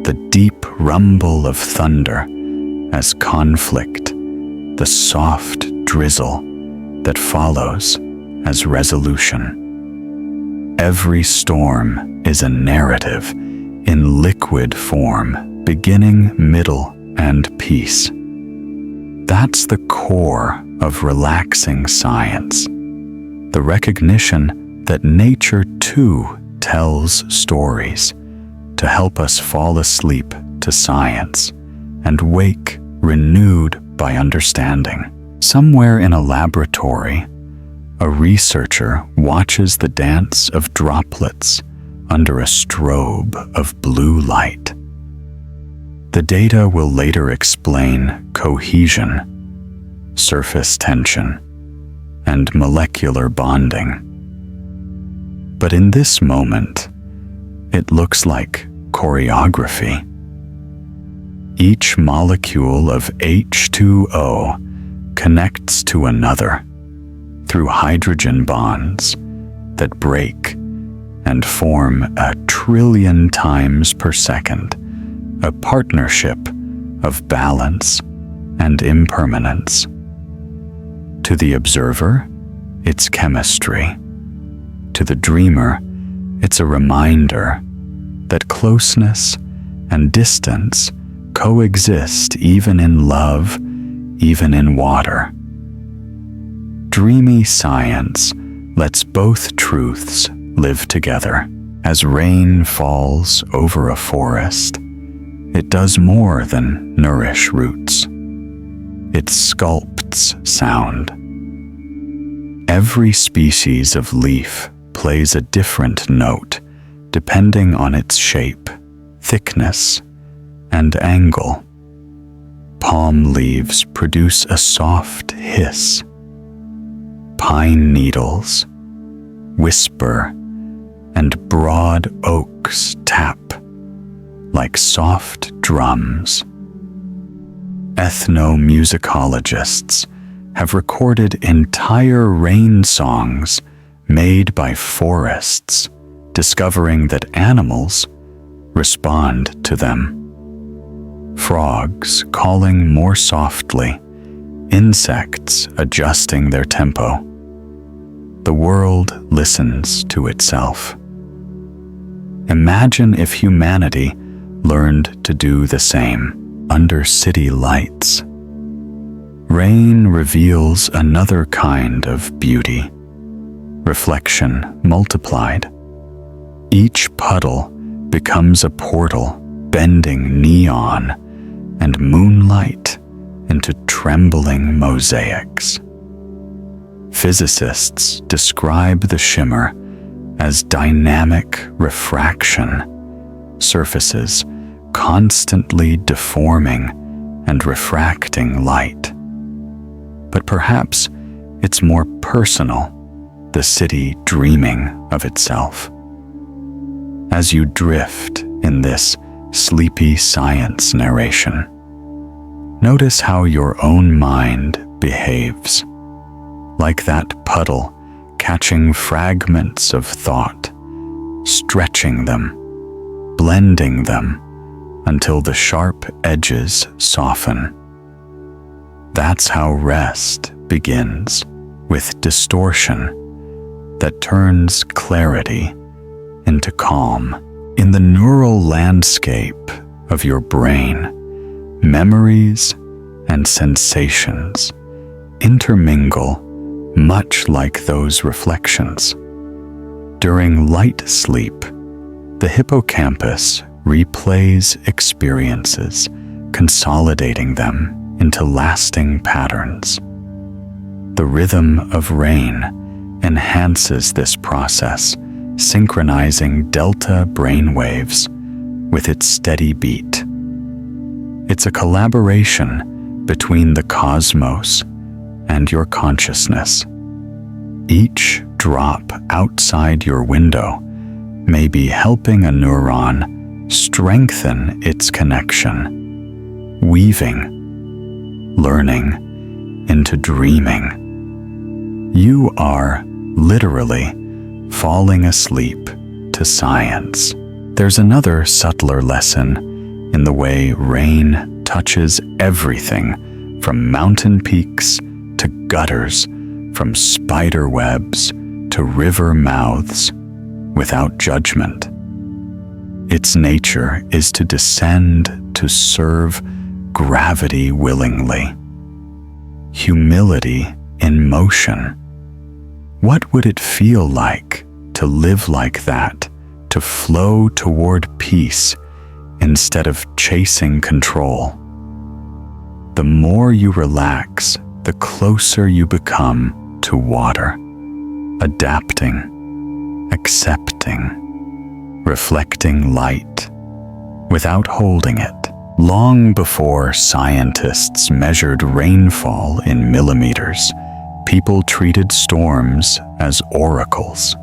the deep rumble of thunder as conflict, the soft drizzle that follows as resolution. Every storm is a narrative in liquid form, beginning, middle, and peace. That's the core of relaxing science, the recognition that nature too tells stories to help us fall asleep to science and wake renewed by understanding. Somewhere in a laboratory, a researcher watches the dance of droplets under a strobe of blue light. The data will later explain cohesion, surface tension, and molecular bonding. But in this moment, it looks like choreography. Each molecule of H2O connects to another through hydrogen bonds that break and form 1 trillion times per second, a partnership of balance and impermanence. To the observer, it's chemistry. To the dreamer, it's a reminder that closeness and distance coexist even in love, even in water. Dreamy science lets both truths live together. As rain falls over a forest, it does more than nourish roots. It sculpts sound. Every species of leaf plays a different note depending on its shape, thickness, and angle. Palm leaves produce a soft hiss. Pine needles whisper, and broad oaks tap like soft drums. Ethnomusicologists have recorded entire rain songs made by forests, discovering that animals respond to them. Frogs calling more softly, insects adjusting their tempo. The world listens to itself. Imagine if humanity learned to do the same under city lights. Rain reveals another kind of beauty, reflection multiplied. Each puddle becomes a portal, bending neon and moonlight into trembling mosaics. Physicists describe the shimmer as dynamic refraction, surfaces constantly deforming and refracting light. But perhaps it's more personal, the city dreaming of itself. As you drift in this sleepy science narration, notice how your own mind behaves, like that puddle catching fragments of thought, stretching them, blending them until the sharp edges soften. That's how rest begins, with distortion that turns clarity into calm. In the neural landscape of your brain, memories and sensations intermingle much like those reflections. During light sleep, the hippocampus replays experiences, consolidating them into lasting patterns. The rhythm of rain enhances this process, synchronizing delta brainwaves with its steady beat. It's a collaboration between the cosmos and your consciousness. Each drop outside your window may be helping a neuron strengthen its connection, weaving learning into dreaming. You are literally falling asleep to science. There's another subtler lesson in the way rain touches everything from mountain peaks to gutters, from spider webs to river mouths, without judgment. Its nature is to descend to serve gravity willingly. Humility in motion. What would it feel like to live like that, to flow toward peace instead of chasing control? The more you relax, the closer you become to water, adapting, accepting, reflecting light without holding it. Long before scientists measured rainfall in millimeters, people treated storms as oracles.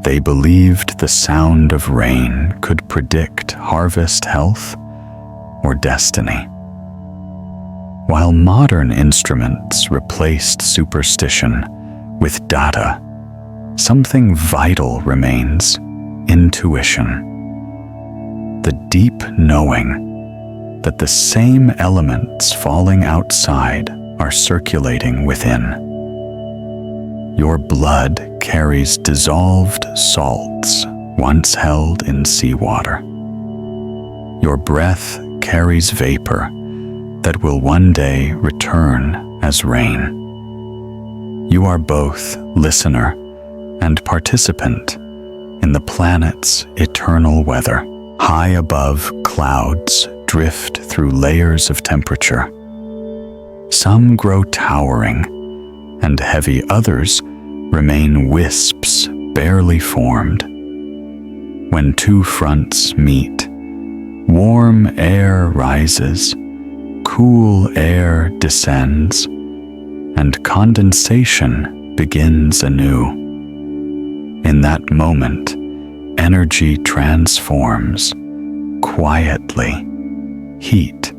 They believed the sound of rain could predict harvest health or destiny. While modern instruments replaced superstition with data, something vital remains: intuition. The deep knowing that the same elements falling outside are circulating within. Your blood carries dissolved salts once held in seawater. Your breath carries vapor that will one day return as rain. You are both listener and participant in the planet's eternal weather. High above, clouds drift through layers of temperature. Some grow towering and heavy, others remain wisps barely formed. When two fronts meet, warm air rises, cool air descends, and condensation begins anew. In that moment, energy transforms quietly. Heat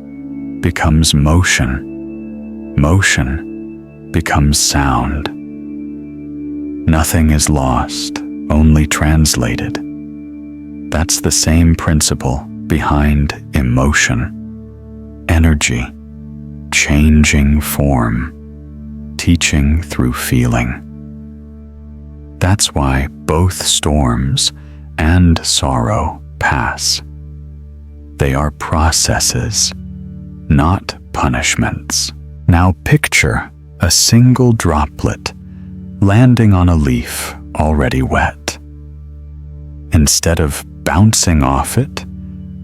becomes motion. Motion becomes sound. Nothing is lost, only translated. That's the same principle behind emotion. Energy, changing form, teaching through feeling. That's why both storms and sorrow pass. They are processes, not punishments. Now picture a single droplet landing on a leaf already wet. Instead of bouncing off it,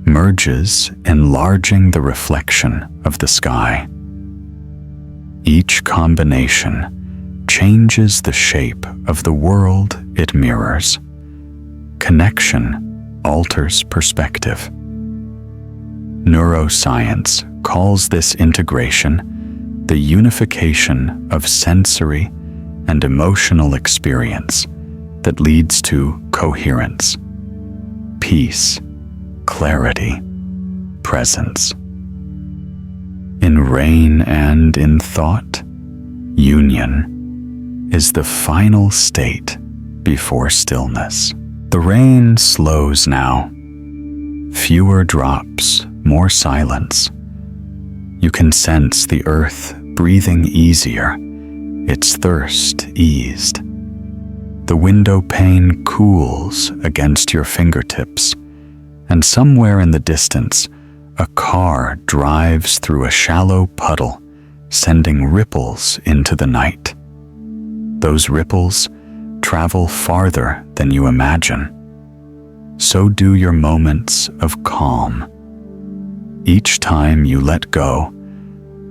merges, enlarging the reflection of the sky. Each combination changes the shape of the world it mirrors. Connection alters perspective. Neuroscience calls this integration the unification of sensory and emotional experience that leads to coherence, peace, clarity, presence. In rain and in thought, union is the final state before stillness. The rain slows now. Fewer drops, more silence. You can sense the earth breathing easier, its thirst eased. The window pane cools against your fingertips, and somewhere in the distance, a car drives through a shallow puddle, sending ripples into the night. Those ripples travel farther than you imagine. So do your moments of calm. Each time you let go,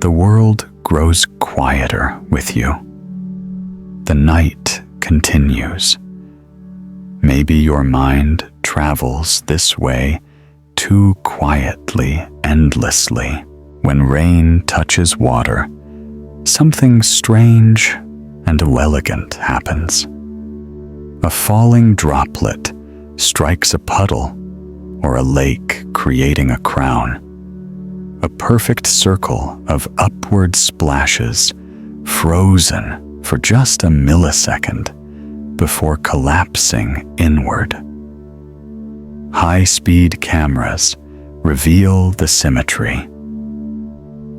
the world grows quieter with you. The night continues. Maybe your mind travels this way too quietly, endlessly. When rain touches water, something strange and elegant happens. A falling droplet strikes a puddle or a lake, creating a crown. A perfect circle of upward splashes, frozen for just a millisecond before collapsing inward. High-speed cameras reveal the symmetry.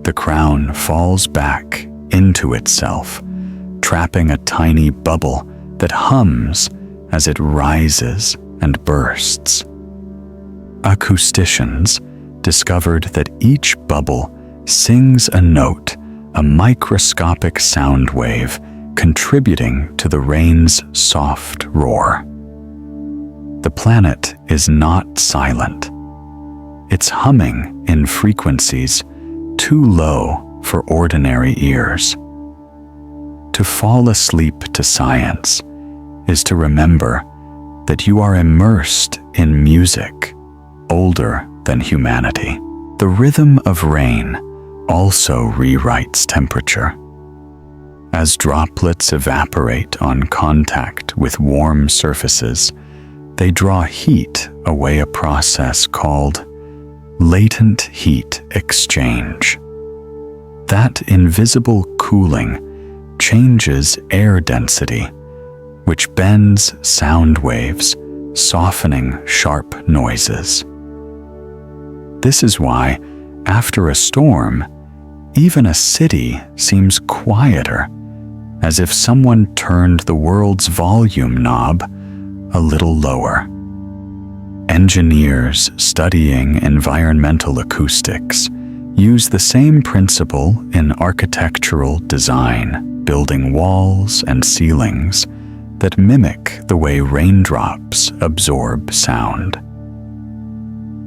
The crown falls back into itself, trapping a tiny bubble that hums as it rises and bursts. Acousticians discovered that each bubble sings a note, a microscopic sound wave contributing to the rain's soft roar. The planet is not silent. It's humming in frequencies too low for ordinary ears. To fall asleep to science is to remember that you are immersed in music, older than humanity. The rhythm of rain also rewrites temperature. As droplets evaporate on contact with warm surfaces, they draw heat away, a process called latent heat exchange. That invisible cooling changes air density, which bends sound waves, softening sharp noises. This is why, after a storm, even a city seems quieter, as if someone turned the world's volume knob a little lower. Engineers studying environmental acoustics use the same principle in architectural design, building walls and ceilings that mimic the way raindrops absorb sound.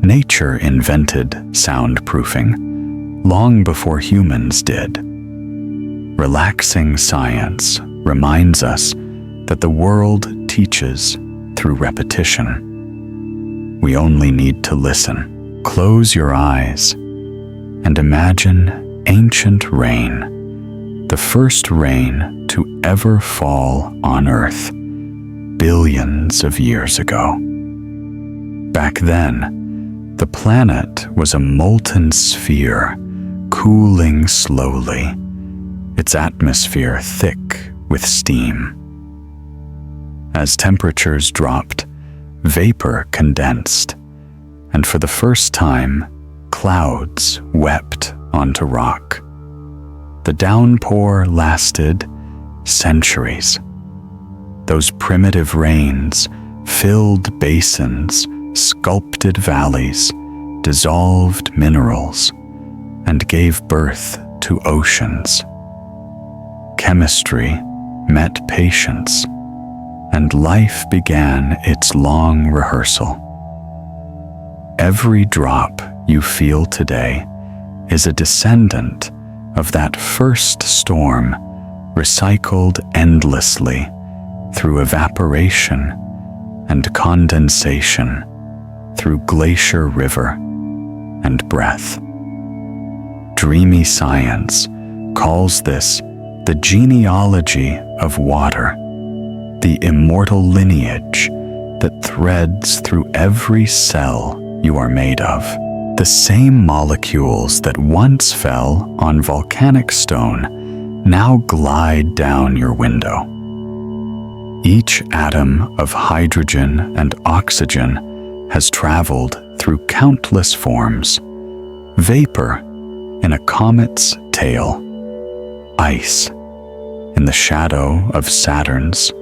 Nature invented soundproofing long before humans did. Relaxing science reminds us that the world teaches through repetition. We only need to listen. Close your eyes and imagine ancient rain, the first rain to ever fall on Earth, billions of years ago. Back then, the planet was a molten sphere, cooling slowly, its atmosphere thick with steam. As temperatures dropped, vapor condensed, and for the first time, clouds wept onto rock. The downpour lasted centuries. Those primitive rains filled basins, sculpted valleys, dissolved minerals, and gave birth to oceans. Chemistry met patience, and life began its long rehearsal. Every drop you feel today is a descendant of that first storm, recycled endlessly through evaporation and condensation, through glacier river and breath. Dreamy science calls this the genealogy of water, the immortal lineage that threads through every cell you are made of. The same molecules that once fell on volcanic stone now glide down your window. Each atom of hydrogen and oxygen has traveled through countless forms: vapor in a comet's tail, ice in the shadow of Saturn's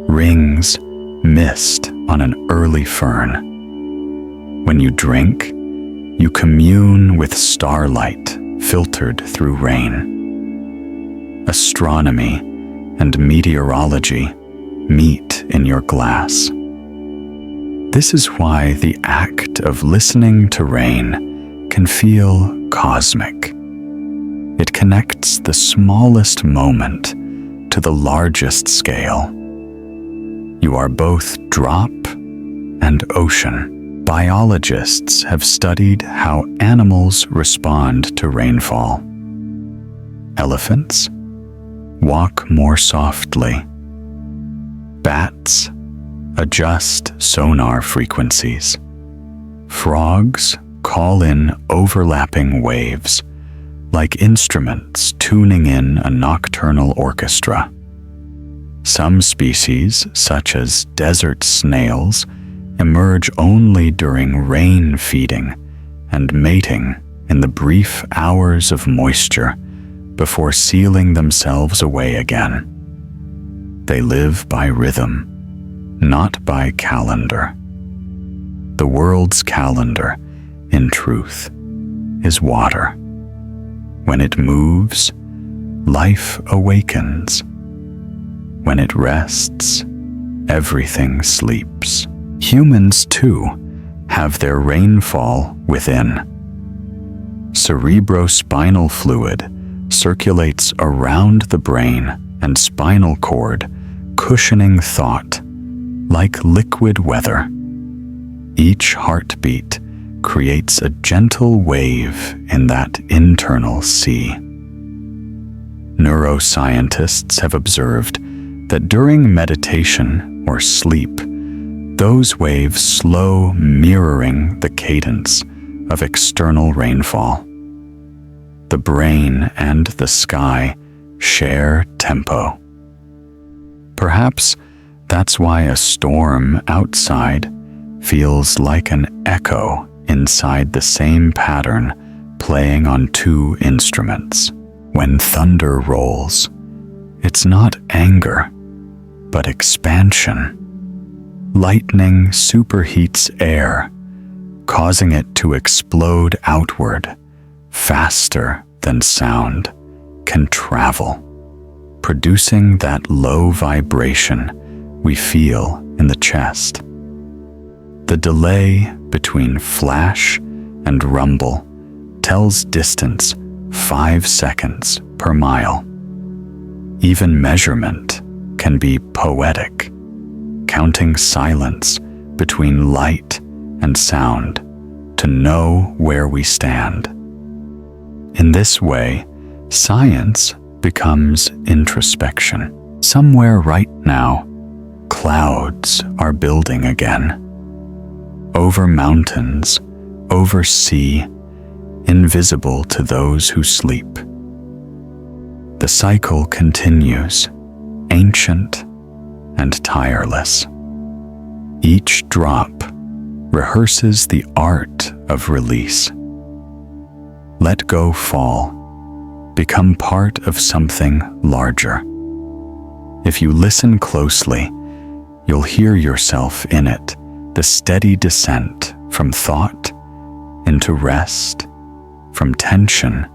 rings, mist on an early fern. When you drink, you commune with starlight filtered through rain. Astronomy and meteorology meet in your glass. This is why the act of listening to rain can feel cosmic. It connects the smallest moment to the largest scale. You are both drop and ocean. Biologists have studied how animals respond to rainfall. Elephants walk more softly. Bats adjust sonar frequencies. Frogs call in overlapping waves, like instruments tuning in a nocturnal orchestra. Some species, such as desert snails, emerge only during rain feeding and mating in the brief hours of moisture before sealing themselves away again. They live by rhythm, not by calendar. The world's calendar, in truth, is water. When it moves, life awakens. When it rests, everything sleeps. Humans, too, have their rainfall within. Cerebrospinal fluid circulates around the brain and spinal cord, cushioning thought like liquid weather. Each heartbeat creates a gentle wave in that internal sea. Neuroscientists have observed that during meditation or sleep, those waves slow, mirroring the cadence of external rainfall. The brain and the sky share tempo. Perhaps that's why a storm outside feels like an echo inside the same pattern, playing on two instruments. When thunder rolls, it's not anger, but expansion. Lightning superheats air, causing it to explode outward, faster than sound can travel, producing that low vibration we feel in the chest. The delay between flash and rumble tells distance 5 seconds per mile. Even measurement can be poetic, counting silence between light and sound to know where we stand. In this way, science becomes introspection. Somewhere right now, clouds are building again. Over mountains, over sea, invisible to those who sleep. The cycle continues, ancient and tireless. Each drop rehearses the art of release. Let go fall, become part of something larger. If you listen closely, you'll hear yourself in it, the steady descent from thought into rest, from tension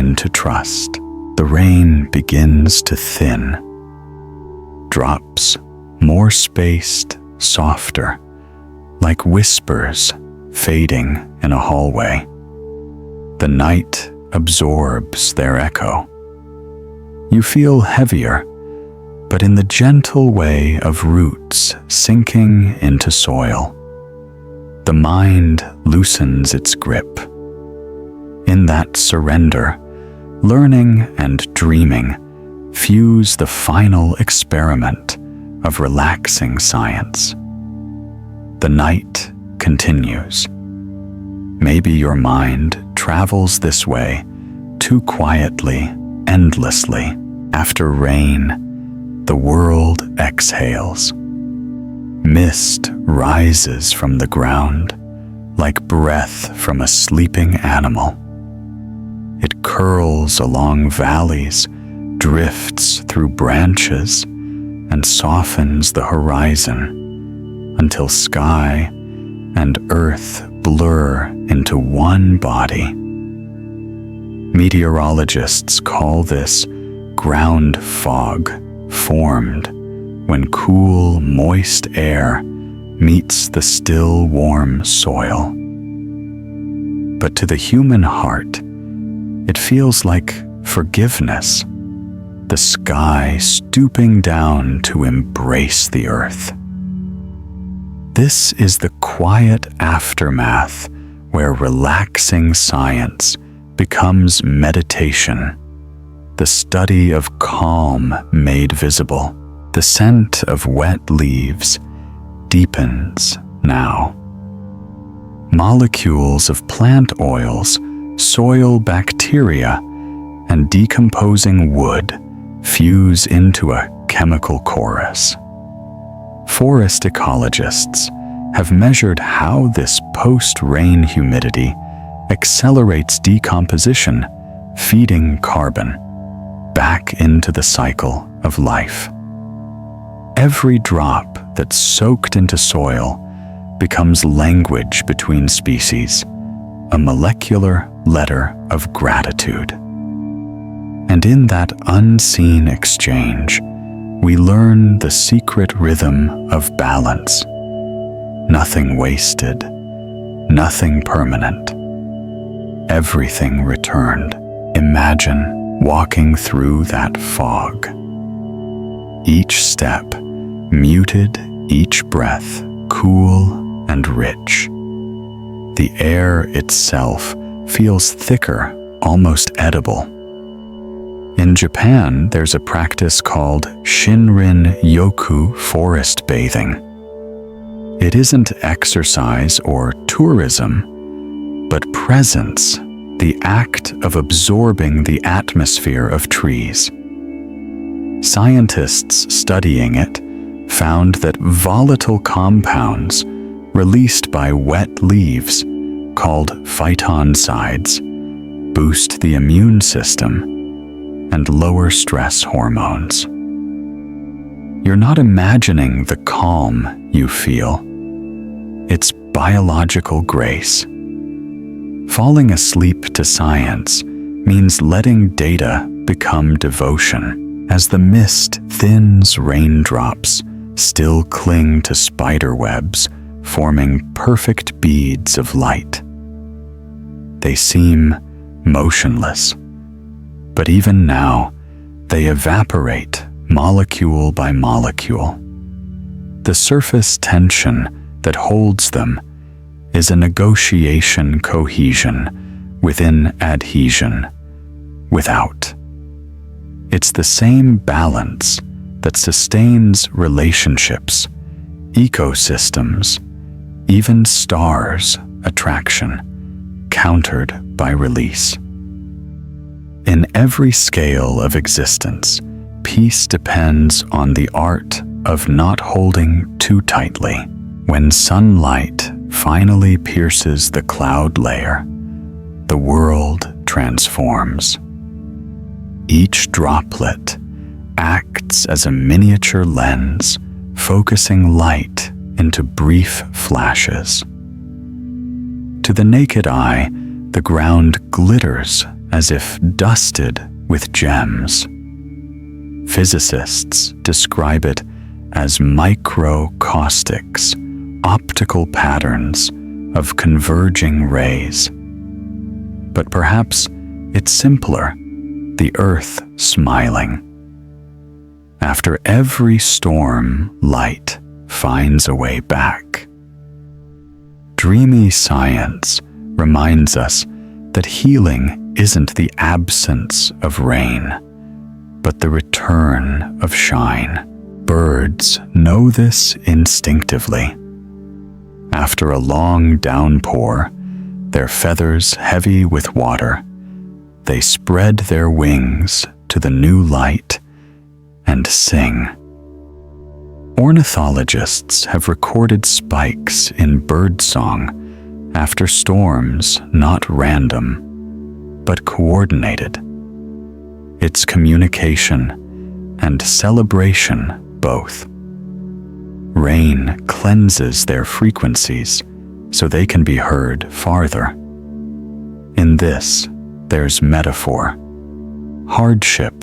into trust. The rain begins to thin. Drops, more spaced, softer, like whispers fading in a hallway. The night absorbs their echo. You feel heavier, but in the gentle way of roots sinking into soil. The mind loosens its grip. In that surrender, learning and dreaming fuse the final experiment of relaxing science. The night continues. Maybe your mind travels this way, too quietly, endlessly. After rain, the world exhales. Mist rises from the ground like breath from a sleeping animal. It curls along valleys, drifts through branches, and softens the horizon until sky and earth blur into one body. Meteorologists call this ground fog, formed when cool, moist air meets the still, warm soil. But to the human heart, it feels like forgiveness, the sky stooping down to embrace the earth. This is the quiet aftermath where relaxing science becomes meditation, the study of calm made visible. The scent of wet leaves deepens now. Molecules of plant oils, soil bacteria, and decomposing wood fuse into a chemical chorus. Forest ecologists have measured how this post-rain humidity accelerates decomposition, feeding carbon back into the cycle of life. Every drop that's soaked into soil becomes language between species, a molecular letter of gratitude. And in that unseen exchange, we learn the secret rhythm of balance. Nothing wasted, nothing permanent. Everything returned. Imagine walking through that fog. Each step muted, each breath cool and rich. The air itself feels thicker, almost edible. In Japan, there's a practice called Shinrin-yoku forest bathing. It isn't exercise or tourism, but presence, the act of absorbing the atmosphere of trees. Scientists studying it found that volatile compounds released by wet leaves, called phytoncides, boost the immune system and lower stress hormones. You're not imagining the calm you feel. It's biological grace. Falling asleep to science means letting data become devotion. As the mist thins, raindrops still cling to spider webs, forming perfect beads of light. They seem motionless, but even now, they evaporate molecule by molecule. The surface tension that holds them is a negotiation cohesion within adhesion, without. It's the same balance that sustains relationships, ecosystems, even stars' attraction, countered by release. In every scale of existence, peace depends on the art of not holding too tightly. When sunlight finally pierces the cloud layer, the world transforms. Each droplet acts as a miniature lens, focusing light into brief flashes. To the naked eye, the ground glitters as if dusted with gems. Physicists describe it as microcaustics, optical patterns of converging rays. But perhaps it's simpler, the earth smiling. After every storm, light finds a way back. Dreamy science reminds us that healing isn't the absence of rain, but the return of shine. Birds know this instinctively. After a long downpour, their feathers heavy with water, they spread their wings to the new light and sing. Ornithologists have recorded spikes in birdsong after storms not random, but coordinated. It's communication and celebration both. Rain cleanses their frequencies so they can be heard farther. In this, there's metaphor. Hardship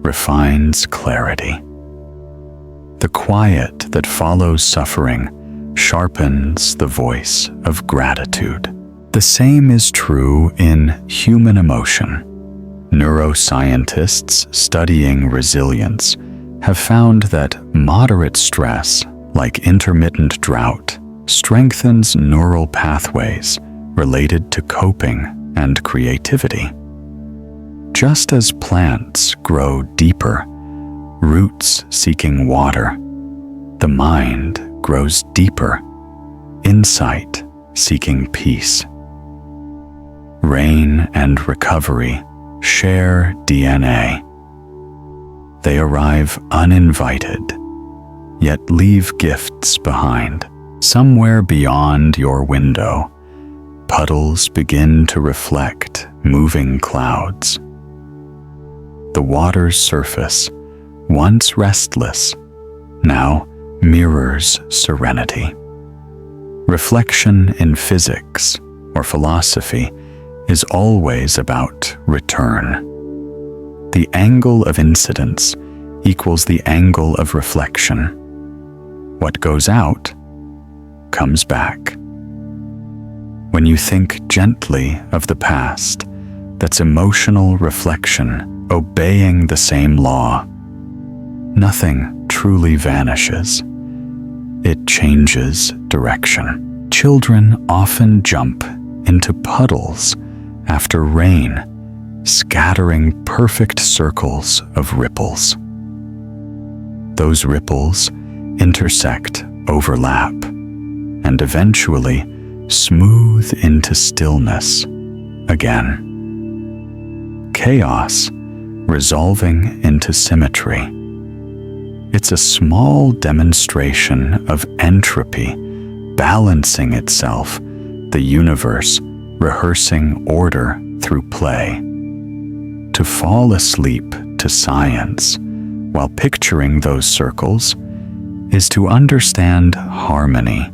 refines clarity. The quiet that follows suffering sharpens the voice of gratitude. The same is true in human emotion. Neuroscientists studying resilience have found that moderate stress, like intermittent drought, strengthens neural pathways related to coping and creativity. Just as plants grow deeper, roots seeking water, the mind grows deeper, insight seeking peace. Rain and recovery share DNA. They arrive uninvited, yet leave gifts behind. Somewhere beyond your window, puddles begin to reflect moving clouds. The water's surface, once restless, now mirrors serenity. Reflection in physics or philosophy is always about return. The angle of incidence equals the angle of reflection. What goes out comes back. When you think gently of the past, that's emotional reflection obeying the same law. Nothing truly vanishes. It changes direction. Children often jump into puddles after rain, scattering perfect circles of ripples. Those ripples intersect, overlap, and eventually smooth into stillness again. Chaos resolving into symmetry. It's a small demonstration of entropy balancing itself, the universe rehearsing order through play. To fall asleep to science while picturing those circles is to understand harmony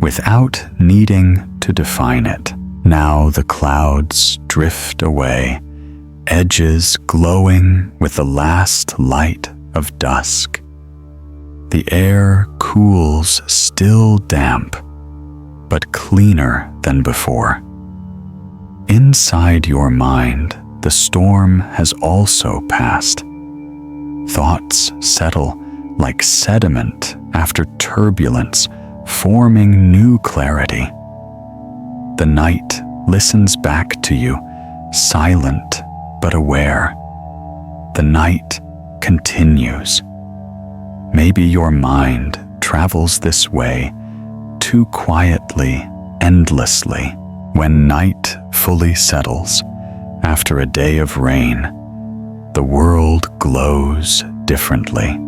without needing to define it. Now the clouds drift away, edges glowing with the last light of dusk. The air cools, still damp, but cleaner than before. Inside your mind, the storm has also passed. Thoughts settle like sediment after turbulence, forming new clarity. The night listens back to you, silent but aware. The night continues. Maybe your mind travels this way, too quietly, endlessly. When night fully settles, after a day of rain, the world glows differently.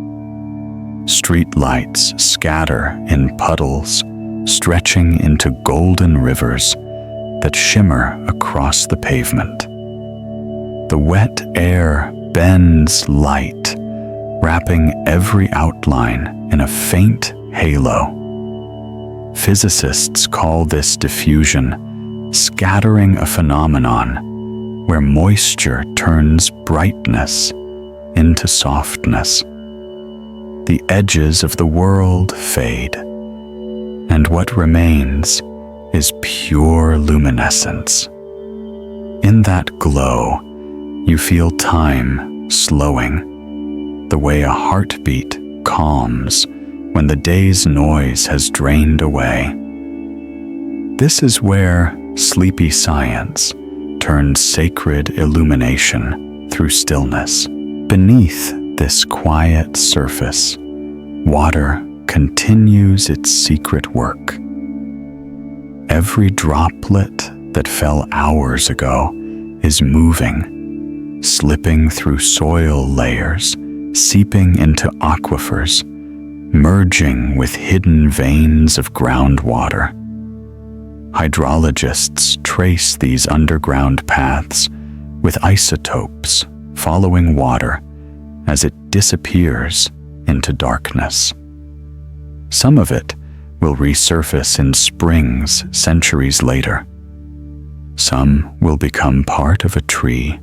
Street lights scatter in puddles, stretching into golden rivers that shimmer across the pavement. The wet air bends light, wrapping every outline in a faint halo. Physicists call this diffusion, scattering a phenomenon where moisture turns brightness into softness. The edges of the world fade, and what remains is pure luminescence. In that glow, you feel time slowing, the way a heartbeat calms when the day's noise has drained away. This is where sleepy science turns sacred illumination through stillness. Beneath this quiet surface, water continues its secret work. Every droplet that fell hours ago is moving, slipping through soil layers, seeping into aquifers, merging with hidden veins of groundwater. Hydrologists trace these underground paths with isotopes following water as it disappears into darkness. Some of it will resurface in springs centuries later. Some will become part of a tree,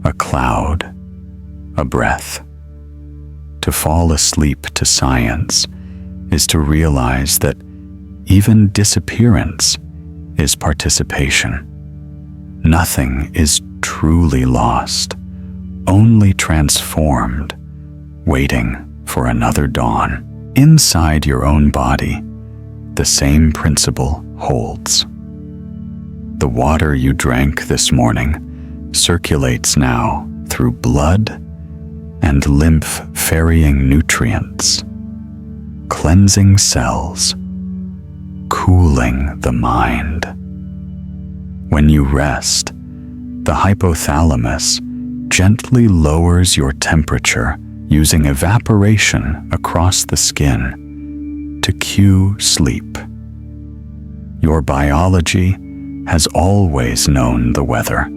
a cloud, a breath. To fall asleep to science is to realize that even disappearance is participation. Nothing is truly lost, only transformed, waiting for another dawn. Inside your own body, the same principle holds. The water you drank this morning circulates now through blood and lymph ferrying nutrients, cleansing cells, cooling the mind. When you rest, the hypothalamus gently lowers your temperature using evaporation across the skin to cue sleep. Your biology has always known the weather.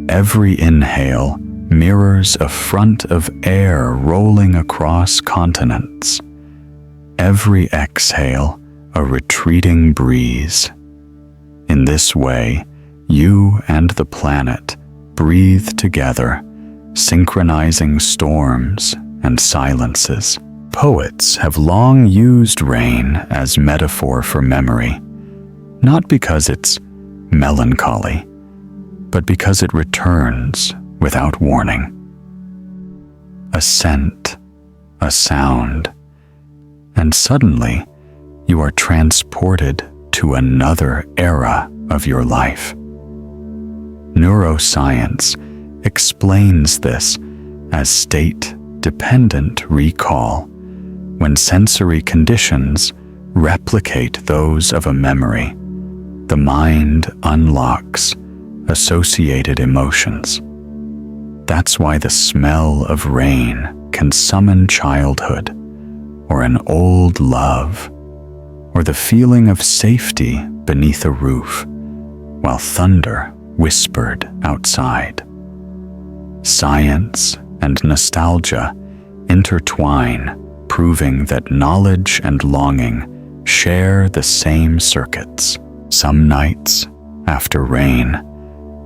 Every inhale mirrors a front of air rolling across continents. Every exhale, a retreating breeze. In this way, you and the planet breathe together, synchronizing storms and silences. Poets have long used rain as metaphor for memory, not because it's melancholy, but because it returns without warning. A scent, a sound, and suddenly you are transported to another era of your life. Neuroscience explains this as state-dependent recall, when sensory conditions replicate those of a memory. The mind unlocks associated emotions. That's why the smell of rain can summon childhood, or an old love, or the feeling of safety beneath a roof, while thunder whispered outside. Science and nostalgia intertwine, proving that knowledge and longing share the same circuits. Some nights, after rain,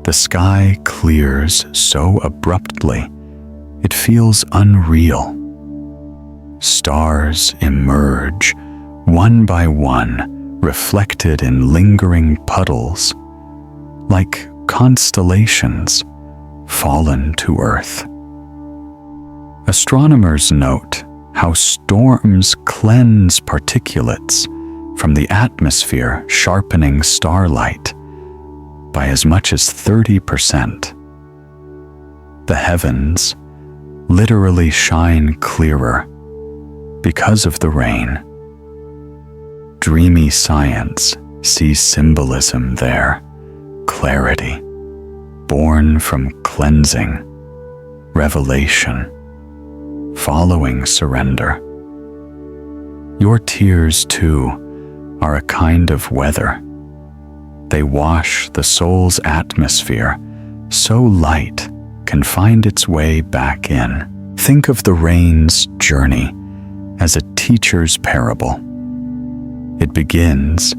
the sky clears so abruptly it feels unreal. Stars emerge, one by one, reflected in lingering puddles, like constellations fallen to earth. Astronomers note how storms cleanse particulates from the atmosphere, sharpening starlight by as much as 30%. The heavens literally shine clearer because of the rain. Dreamy science sees symbolism there, clarity, born from cleansing, revelation, following surrender. Your tears, too, are a kind of weather. They wash the soul's atmosphere so light can find its way back in. Think of the rain's journey as a teacher's parable. It begins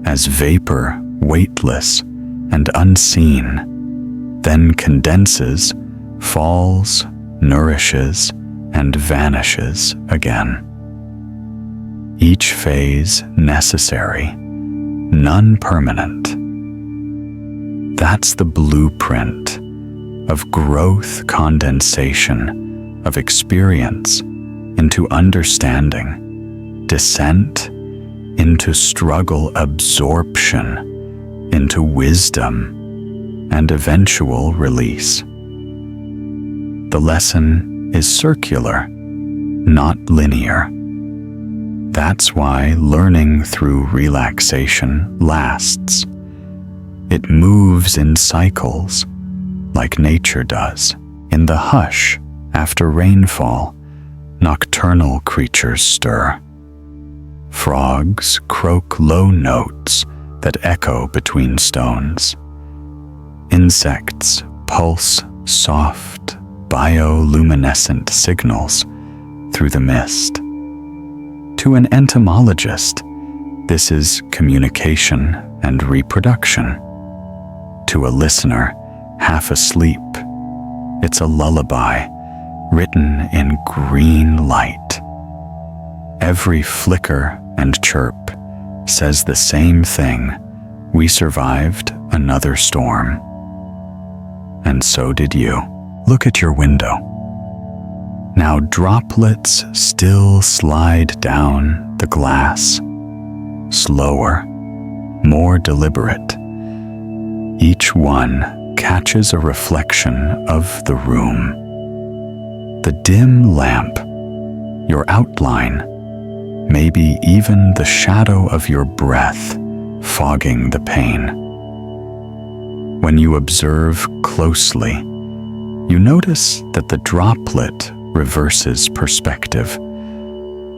as vapor, weightless and unseen, then condenses, falls, nourishes, and vanishes again. Each phase necessary, none permanent. That's the blueprint of growth condensation, of experience into understanding, descent into struggle absorption, into wisdom, and eventual release. The lesson is circular, not linear. That's why learning through relaxation lasts. It moves in cycles, like nature does. In the hush after rainfall, nocturnal creatures stir. Frogs croak low notes that echo between stones. Insects pulse soft, bioluminescent signals through the mist. To an entomologist, this is communication and reproduction. To a listener, half asleep, it's a lullaby written in green light. Every flicker and chirp says the same thing: we survived another storm. And so did you. Look at your window. Now droplets still slide down the glass, slower, more deliberate. Each one catches a reflection of the room. The dim lamp, your outline, maybe even the shadow of your breath fogging the pane. When you observe closely, you notice that the droplet reverses perspective.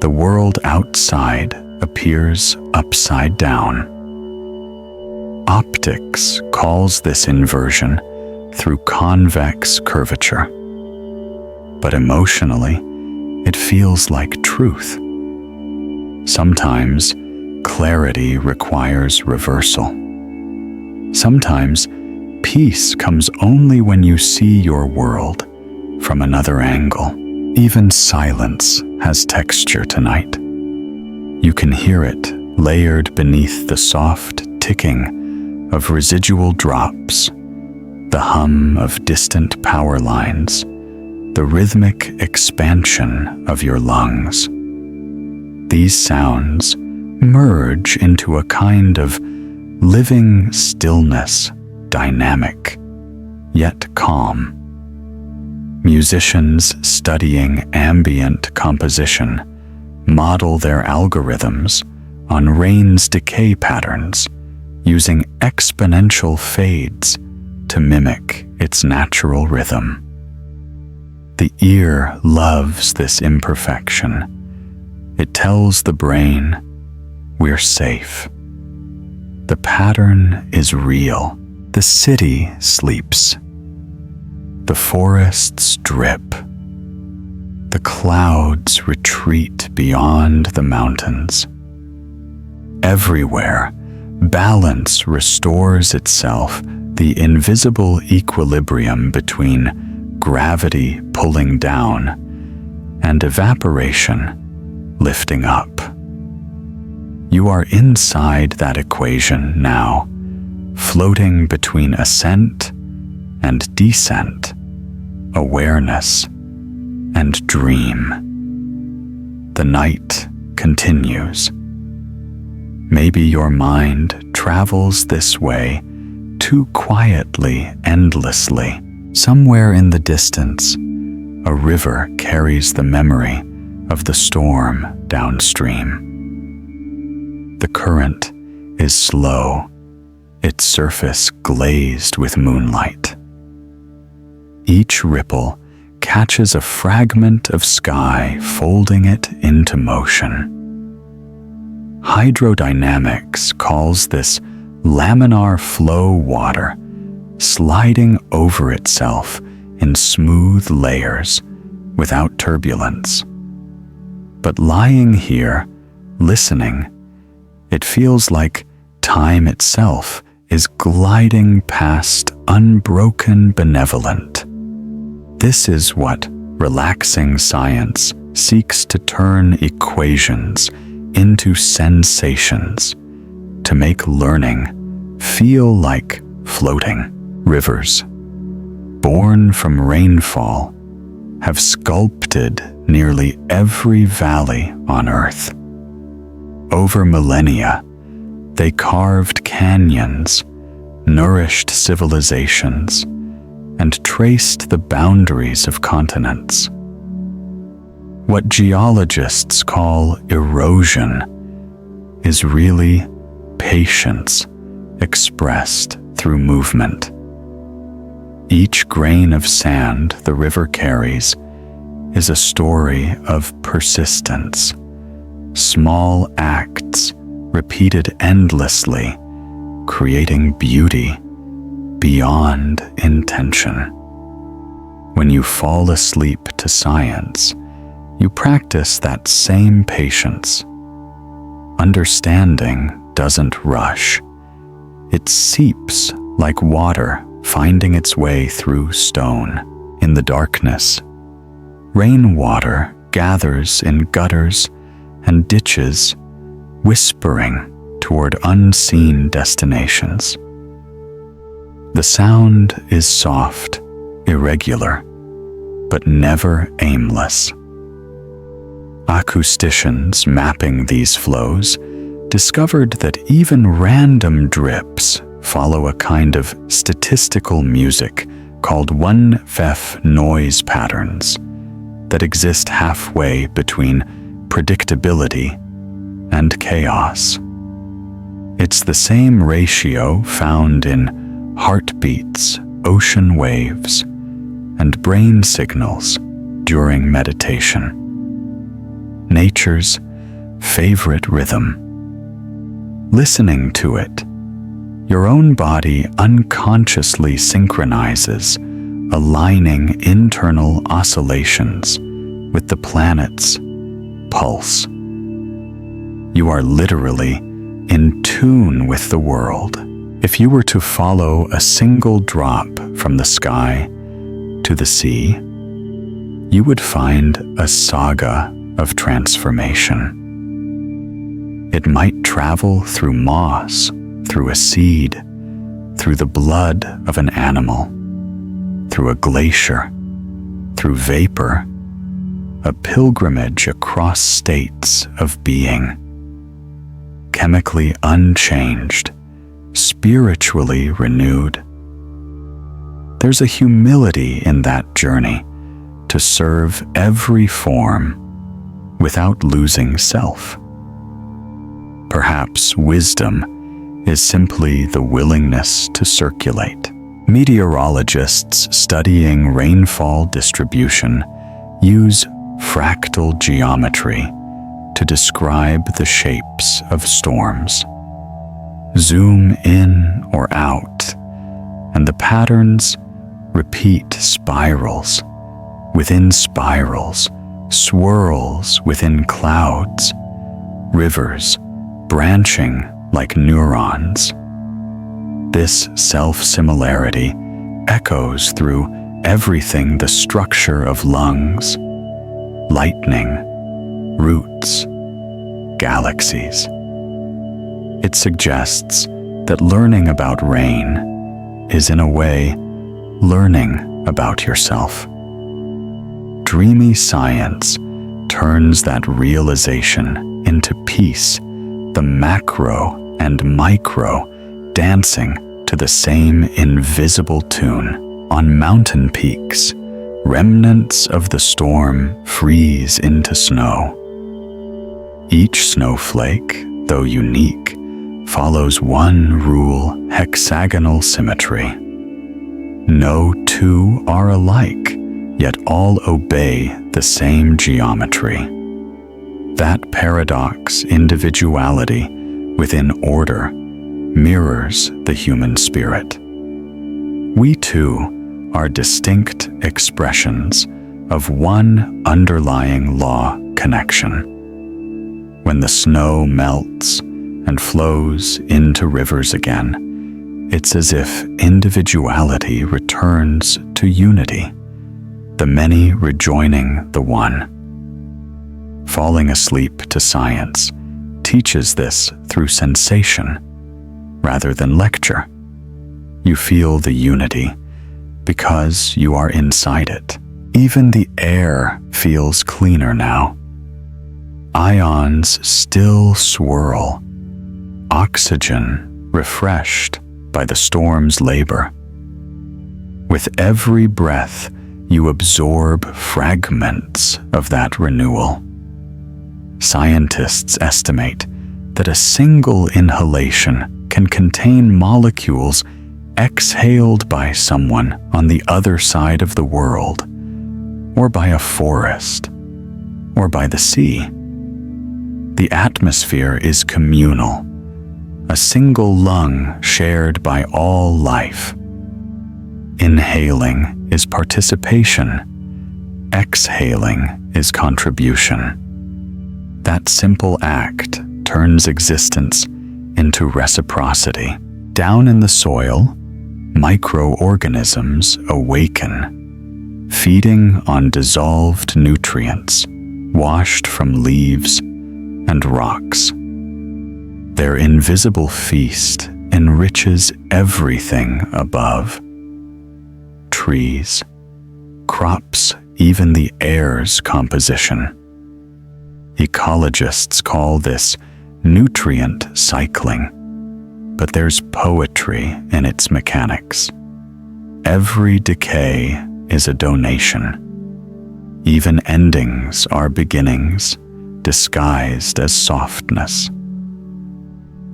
The world outside appears upside down. Optics calls this inversion through convex curvature. But emotionally, it feels like truth. Sometimes clarity requires reversal. Sometimes peace comes only when you see your world from another angle. Even silence has texture tonight. You can hear it layered beneath the soft ticking of residual drops, the hum of distant power lines, the rhythmic expansion of your lungs. These sounds merge into a kind of living stillness, dynamic, yet calm. Musicians studying ambient composition model their algorithms on rain's decay patterns, using exponential fades to mimic its natural rhythm. The ear loves this imperfection. It tells the brain, we're safe. The pattern is real. The city sleeps. The forests drip. The clouds retreat beyond the mountains. Everywhere, balance restores itself, the invisible equilibrium between gravity pulling down and evaporation lifting up. You are inside that equation now, floating between ascent and descent, awareness and dream. The night continues. Maybe your mind travels this way too quietly, endlessly. Somewhere in the distance, a river carries the memory of the storm downstream. The current is slow, its surface glazed with moonlight. Each ripple catches a fragment of sky, folding it into motion. Hydrodynamics calls this laminar flow water, sliding over itself in smooth layers without turbulence. But lying here, listening, it feels like time itself is gliding past unbroken benevolent. This is what relaxing science seeks to turn equations into sensations, to make learning feel like floating. Rivers, born from rainfall, have sculpted nearly every valley on Earth. Over millennia, they carved canyons, nourished civilizations, and traced the boundaries of continents. What geologists call erosion is really patience expressed through movement. Each grain of sand the river carries is a story of persistence, small acts repeated endlessly, creating beauty beyond intention. When you fall asleep to science, you practice that same patience. Understanding doesn't rush. It seeps like water finding its way through stone. In the darkness, rainwater gathers in gutters and ditches, whispering toward unseen destinations. The sound is soft, irregular, but never aimless. Acousticians mapping these flows discovered that even random drips follow a kind of statistical music called one-fef noise patterns that exist halfway between predictability and chaos. It's the same ratio found in heartbeats, ocean waves, and brain signals during meditation. Nature's favorite rhythm. Listening to it, your own body unconsciously synchronizes, aligning internal oscillations with the planet's pulse. You are literally in tune with the world. If you were to follow a single drop from the sky to the sea, you would find a saga of transformation. It might travel through moss, through a seed, through the blood of an animal, through a glacier, through vapor, a pilgrimage across states of being. Chemically unchanged, spiritually renewed. There's a humility in that journey to serve every form without losing self. Perhaps wisdom is simply the willingness to circulate. Meteorologists studying rainfall distribution use fractal geometry to describe the shapes of storms. Zoom in or out, and the patterns repeat spirals within spirals, swirls within clouds, rivers branching like neurons. This self-similarity echoes through everything: the structure of lungs, lightning, roots, galaxies. It suggests that learning about rain is, in a way, learning about yourself. Dreamy science turns that realization into peace, the macro and micro dancing to the same invisible tune. On mountain peaks, remnants of the storm freeze into snow. Each snowflake, though unique, follows one rule: hexagonal symmetry. No two are alike, yet all obey the same geometry. That paradox, individuality within order, mirrors the human spirit. We too are distinct expressions of one underlying law connection. When the snow melts and flows into rivers again, It's as if individuality returns to unity, the many rejoining the one. Falling asleep to science teaches this through sensation rather than lecture. You feel the unity because you are inside it. Even the air feels cleaner now. Ions still swirl, oxygen refreshed by the storm's labor. With every breath, you absorb fragments of that renewal. Scientists estimate that a single inhalation can contain molecules exhaled by someone on the other side of the world, or by a forest, or by the sea. The atmosphere is communal, a single lung shared by all life. Inhaling is participation, exhaling is contribution. That simple act turns existence into reciprocity. Down in the soil, microorganisms awaken, feeding on dissolved nutrients washed from leaves and rocks. Their invisible feast enriches everything above. Trees, crops, even the air's composition. Ecologists call this nutrient cycling, but there's poetry in its mechanics. Every decay is a donation. Even endings are beginnings, disguised as softness.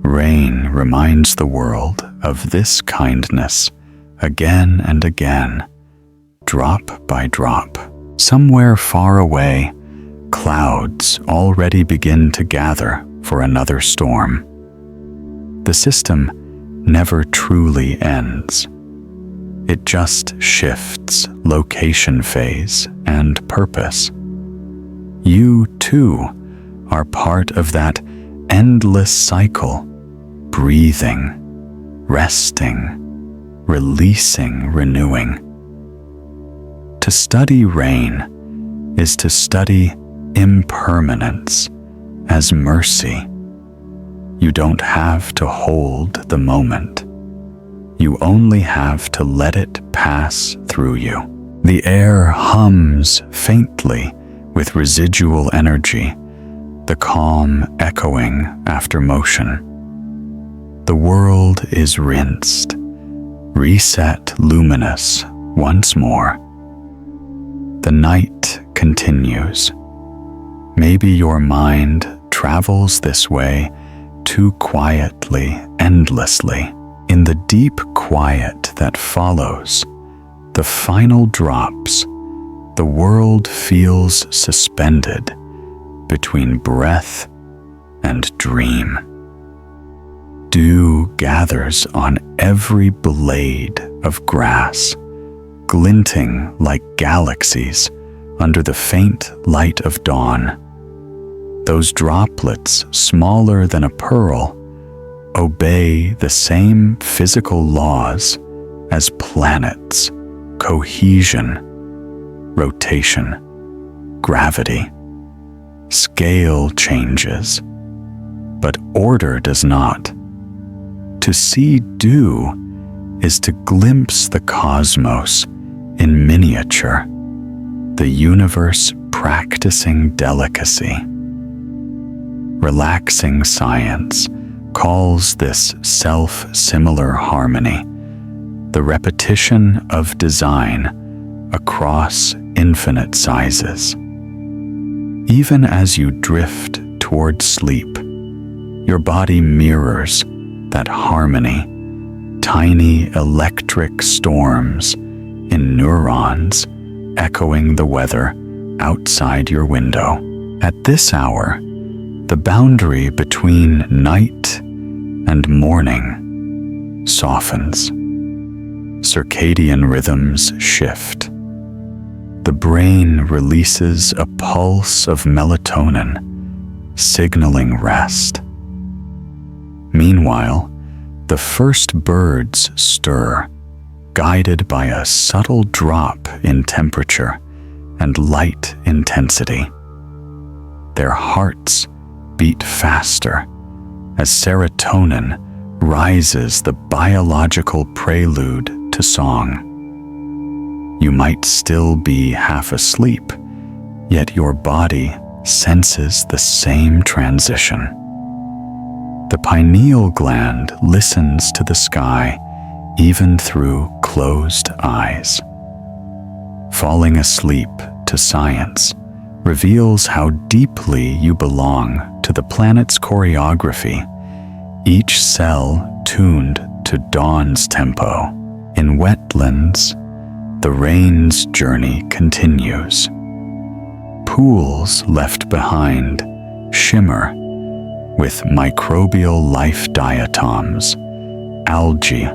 Rain reminds the world of this kindness again and again, drop by drop. Somewhere far away, clouds already begin to gather for another storm. The system never truly ends. It just shifts location phase and purpose. You, too, are part of that endless cycle, breathing, resting, releasing, renewing. To study rain is to study impermanence as mercy. You don't have to hold the moment. You only have to let it pass through you. The air hums faintly with residual energy, the calm echoing after motion. The world is rinsed, reset luminous once more. The night continues. Maybe your mind travels this way too quietly, endlessly. In the deep quiet that follows the final drops, the world feels suspended between breath and dream. Dew gathers on every blade of grass, glinting like galaxies under the faint light of dawn. Those droplets, smaller than a pearl, obey the same physical laws as planets: cohesion, rotation, gravity. Scale changes, but order does not. To see dew is to glimpse the cosmos in miniature, the universe practicing delicacy. Relaxing science calls this self-similar harmony the repetition of design across infinite sizes. Even as you drift toward sleep, your body mirrors that harmony, tiny electric storms in neurons echoing the weather outside your window. At this hour, the boundary between night and morning softens. Circadian rhythms shift. The brain releases a pulse of melatonin, signaling rest. Meanwhile, The first birds stir, guided by a subtle drop in temperature and light intensity. Their hearts beat faster as serotonin rises, the biological prelude to song. You might still be half asleep, yet your body senses the same transition. The pineal gland listens to the sky even through closed eyes. Falling asleep to science reveals how deeply you belong to the planet's choreography, each cell tuned to dawn's tempo. In wetlands, the rain's journey continues. Pools left behind shimmer with microbial life diatoms, algae,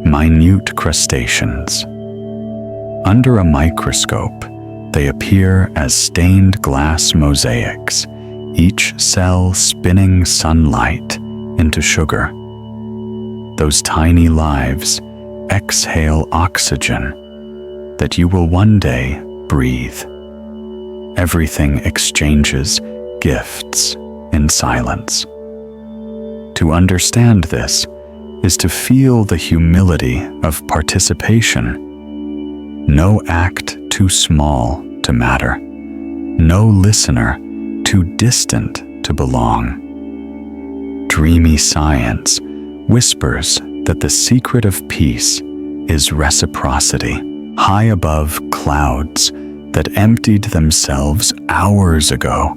minute crustaceans. Under a microscope, they appear as stained glass mosaics, each cell spinning sunlight into sugar. Those tiny lives exhale oxygen that you will one day breathe. Everything exchanges gifts in silence. To understand this is to feel the humility of participation. No act too small to matter. No listener too distant to belong. Dreamy science whispers that the secret of peace is reciprocity. High above clouds that emptied themselves hours ago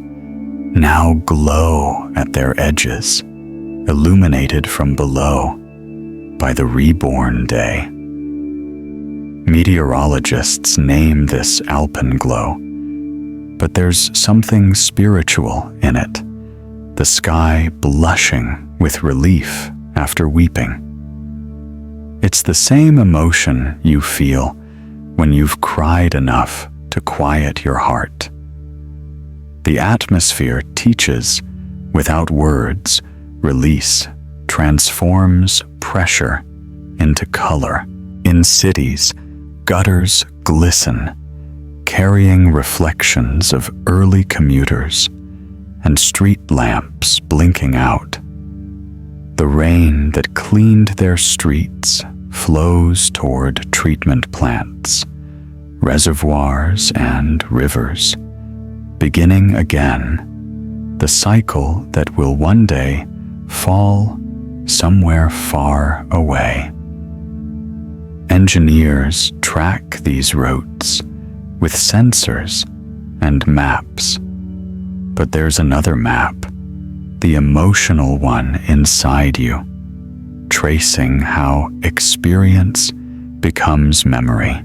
now glow at their edges, illuminated from below by the reborn day. Meteorologists name this alpenglow, but there's something spiritual in it, the sky blushing with relief after weeping. It's the same emotion you feel when you've cried enough to quiet your heart. The atmosphere teaches without words. Release transforms pressure into color. In cities, gutters glisten, carrying reflections of early commuters and street lamps blinking out. The rain that cleaned their streets flows toward treatment plants, reservoirs, and rivers, beginning again the cycle that will one day fall somewhere far away. Engineers track these routes with sensors and maps. But there's another map, the emotional one inside you, tracing how experience becomes memory,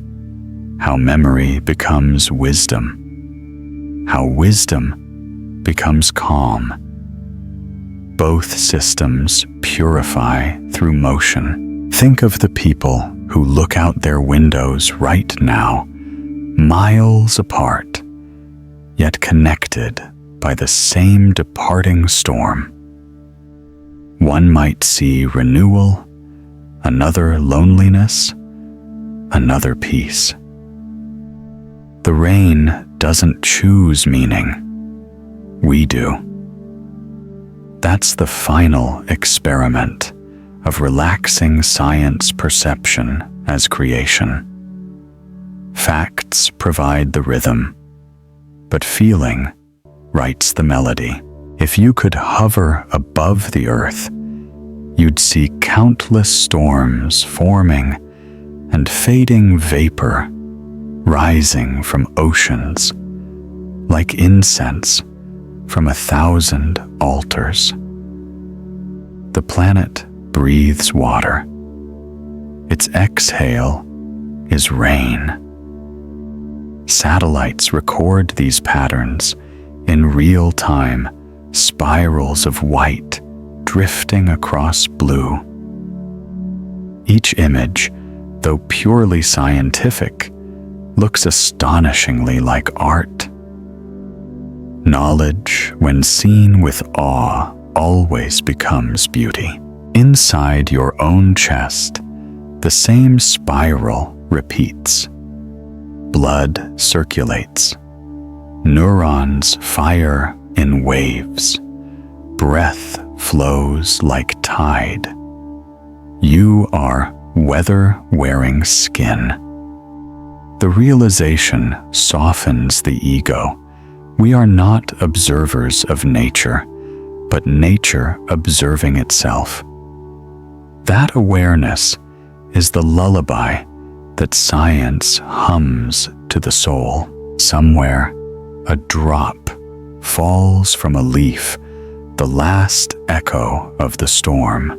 how memory becomes wisdom, how wisdom becomes calm. Both systems purify through motion. Think of the people who look out their windows right now, miles apart, yet connected by the same departing storm. One might see renewal, another loneliness, another peace. The rain doesn't choose meaning. We do. That's the final experiment of relaxing science perception as creation. Facts provide the rhythm, but feeling writes the melody. If you could hover above the earth, you'd see countless storms forming and fading vapor rising from oceans like incense from 1,000 altars. The planet breathes water. Its exhale is rain. Satellites record these patterns in real time, spirals of white drifting across blue. Each image, though purely scientific, looks astonishingly like art. Knowledge, when seen with awe, always becomes beauty. Inside your own chest, the same spiral repeats. Blood circulates. Neurons fire in waves. Breath flows like tide. You are weather-wearing skin. The realization softens the ego. We are not observers of nature, but nature observing itself. That awareness is the lullaby that science hums to the soul. Somewhere, a drop falls from a leaf, the last echo of the storm.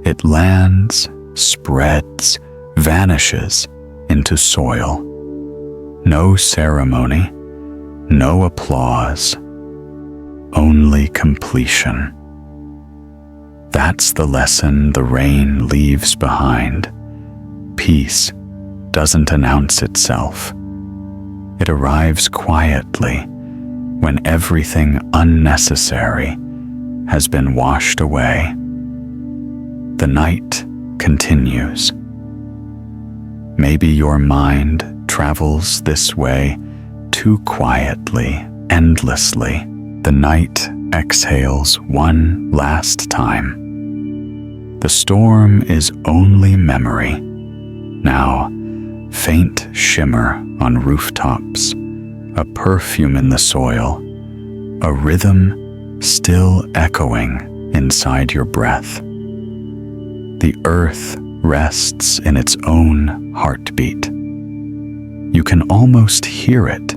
It lands, spreads, vanishes into soil. No ceremony, no applause, only completion. That's the lesson the rain leaves behind. Peace doesn't announce itself. It arrives quietly when everything unnecessary has been washed away. The night continues. Maybe your mind travels this way too quietly, endlessly. The night exhales one last time. The storm is only memory. Now, faint shimmer on rooftops, a perfume in the soil, a rhythm still echoing inside your breath. The earth rests in its own heartbeat. You can almost hear it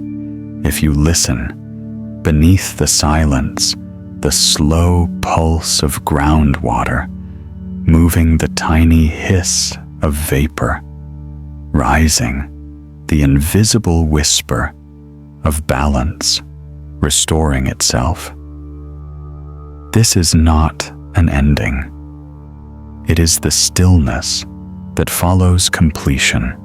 if you listen. Beneath the silence, the slow pulse of groundwater, moving the tiny hiss of vapor, rising, the invisible whisper of balance, restoring itself. This is not an ending. It is the stillness that follows completion,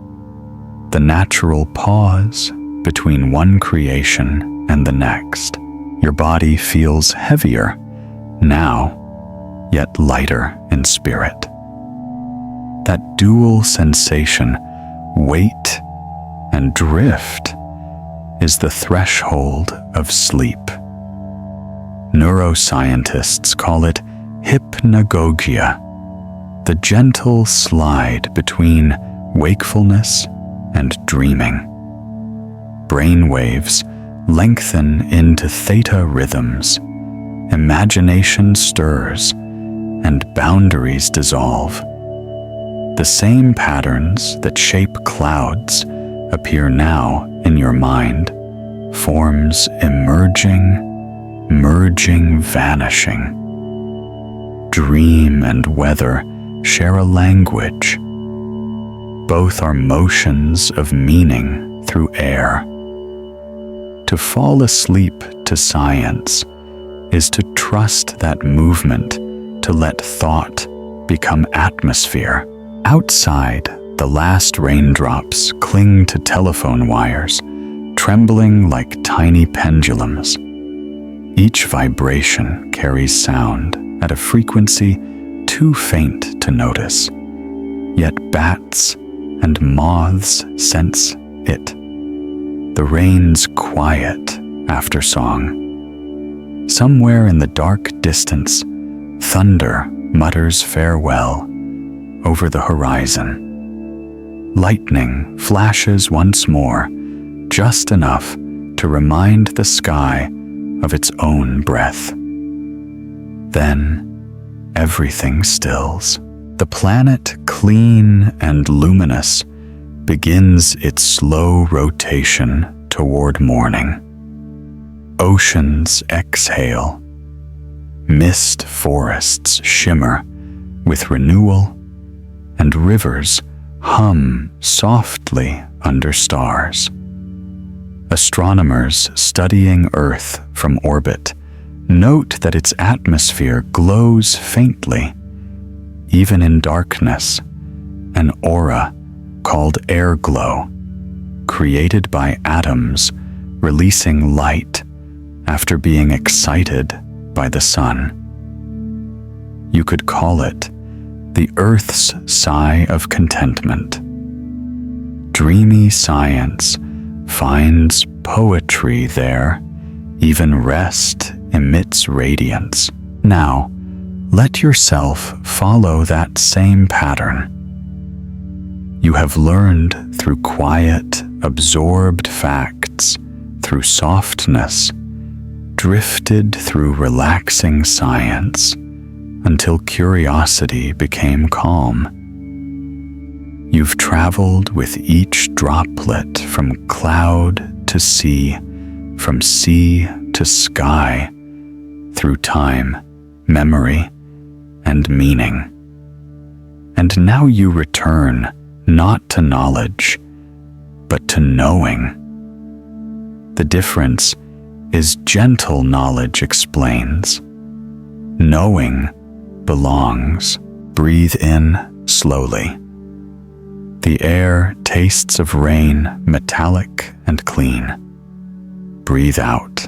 the natural pause between one creation and the next. Your body feels heavier now, yet lighter in spirit. That dual sensation, weight and drift, is the threshold of sleep. Neuroscientists call it hypnagogia, the gentle slide between wakefulness and dreaming. Brainwaves lengthen into theta rhythms, imagination stirs, and boundaries dissolve. The same patterns that shape clouds appear now in your mind, forms emerging, merging, vanishing. Dream and weather share a language. Both are motions of meaning through air. To fall asleep to science is to trust that movement, to let thought become atmosphere. Outside, the last raindrops cling to telephone wires, trembling like tiny pendulums. Each vibration carries sound at a frequency too faint to notice, yet bats and moths sense it. The rain's quiet after song. Somewhere in the dark distance, thunder mutters farewell over the horizon. Lightning flashes once more, just enough to remind the sky of its own breath. Then, everything stills. The planet, clean and luminous, begins its slow rotation toward morning. Oceans exhale. Mist forests shimmer with renewal, and rivers hum softly under stars. Astronomers studying Earth from orbit note that its atmosphere glows faintly, even in darkness, an aura called air glow, created by atoms releasing light after being excited by the sun. You could call it the Earth's sigh of contentment. Dreamy science finds poetry there, even rest emits radiance. Now, let yourself follow that same pattern. You have learned through quiet, absorbed facts, through softness, drifted through relaxing science, until curiosity became calm. You've traveled with each droplet from cloud to sea, from sea to sky, through time, memory, and meaning. And now you return not to knowledge, but to knowing. The difference is gentle knowledge explains. Knowing belongs. Breathe in slowly. The air tastes of rain, metallic and clean. Breathe out,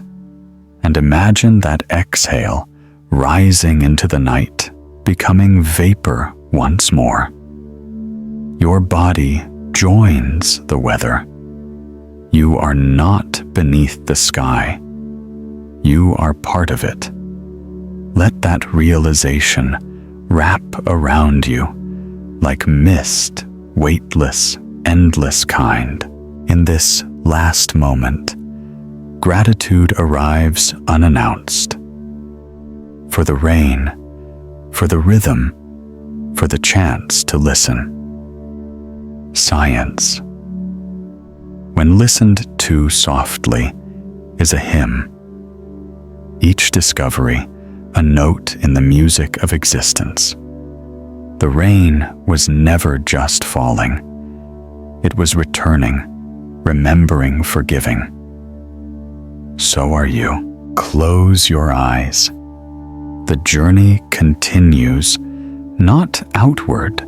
and imagine that exhale rising into the night, becoming vapor once more. Your body joins the weather. You are not beneath the sky. You are part of it. Let that realization wrap around you like mist, weightless, endless kind. In this last moment, gratitude arrives unannounced. For the rain, for the rhythm, for the chance to listen. Science, when listened to softly, is a hymn. Each discovery, a note in the music of existence. The rain was never just falling. It was returning, remembering, forgiving. So are you. Close your eyes. The journey continues, not outward,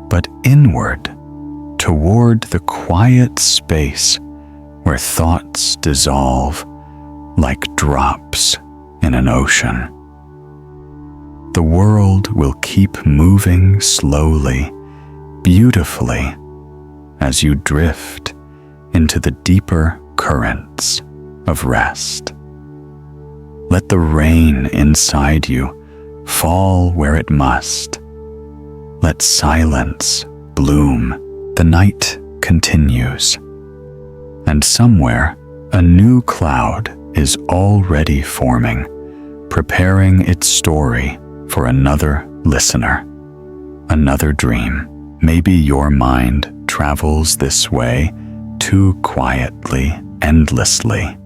but inward, toward the quiet space where thoughts dissolve like drops in an ocean. The world will keep moving slowly, beautifully, as you drift into the deeper currents of rest. Let the rain inside you fall where it must. Let silence bloom. The night continues, and somewhere a new cloud is already forming, preparing its story for another listener, another dream. Maybe your mind travels this way too quietly, endlessly.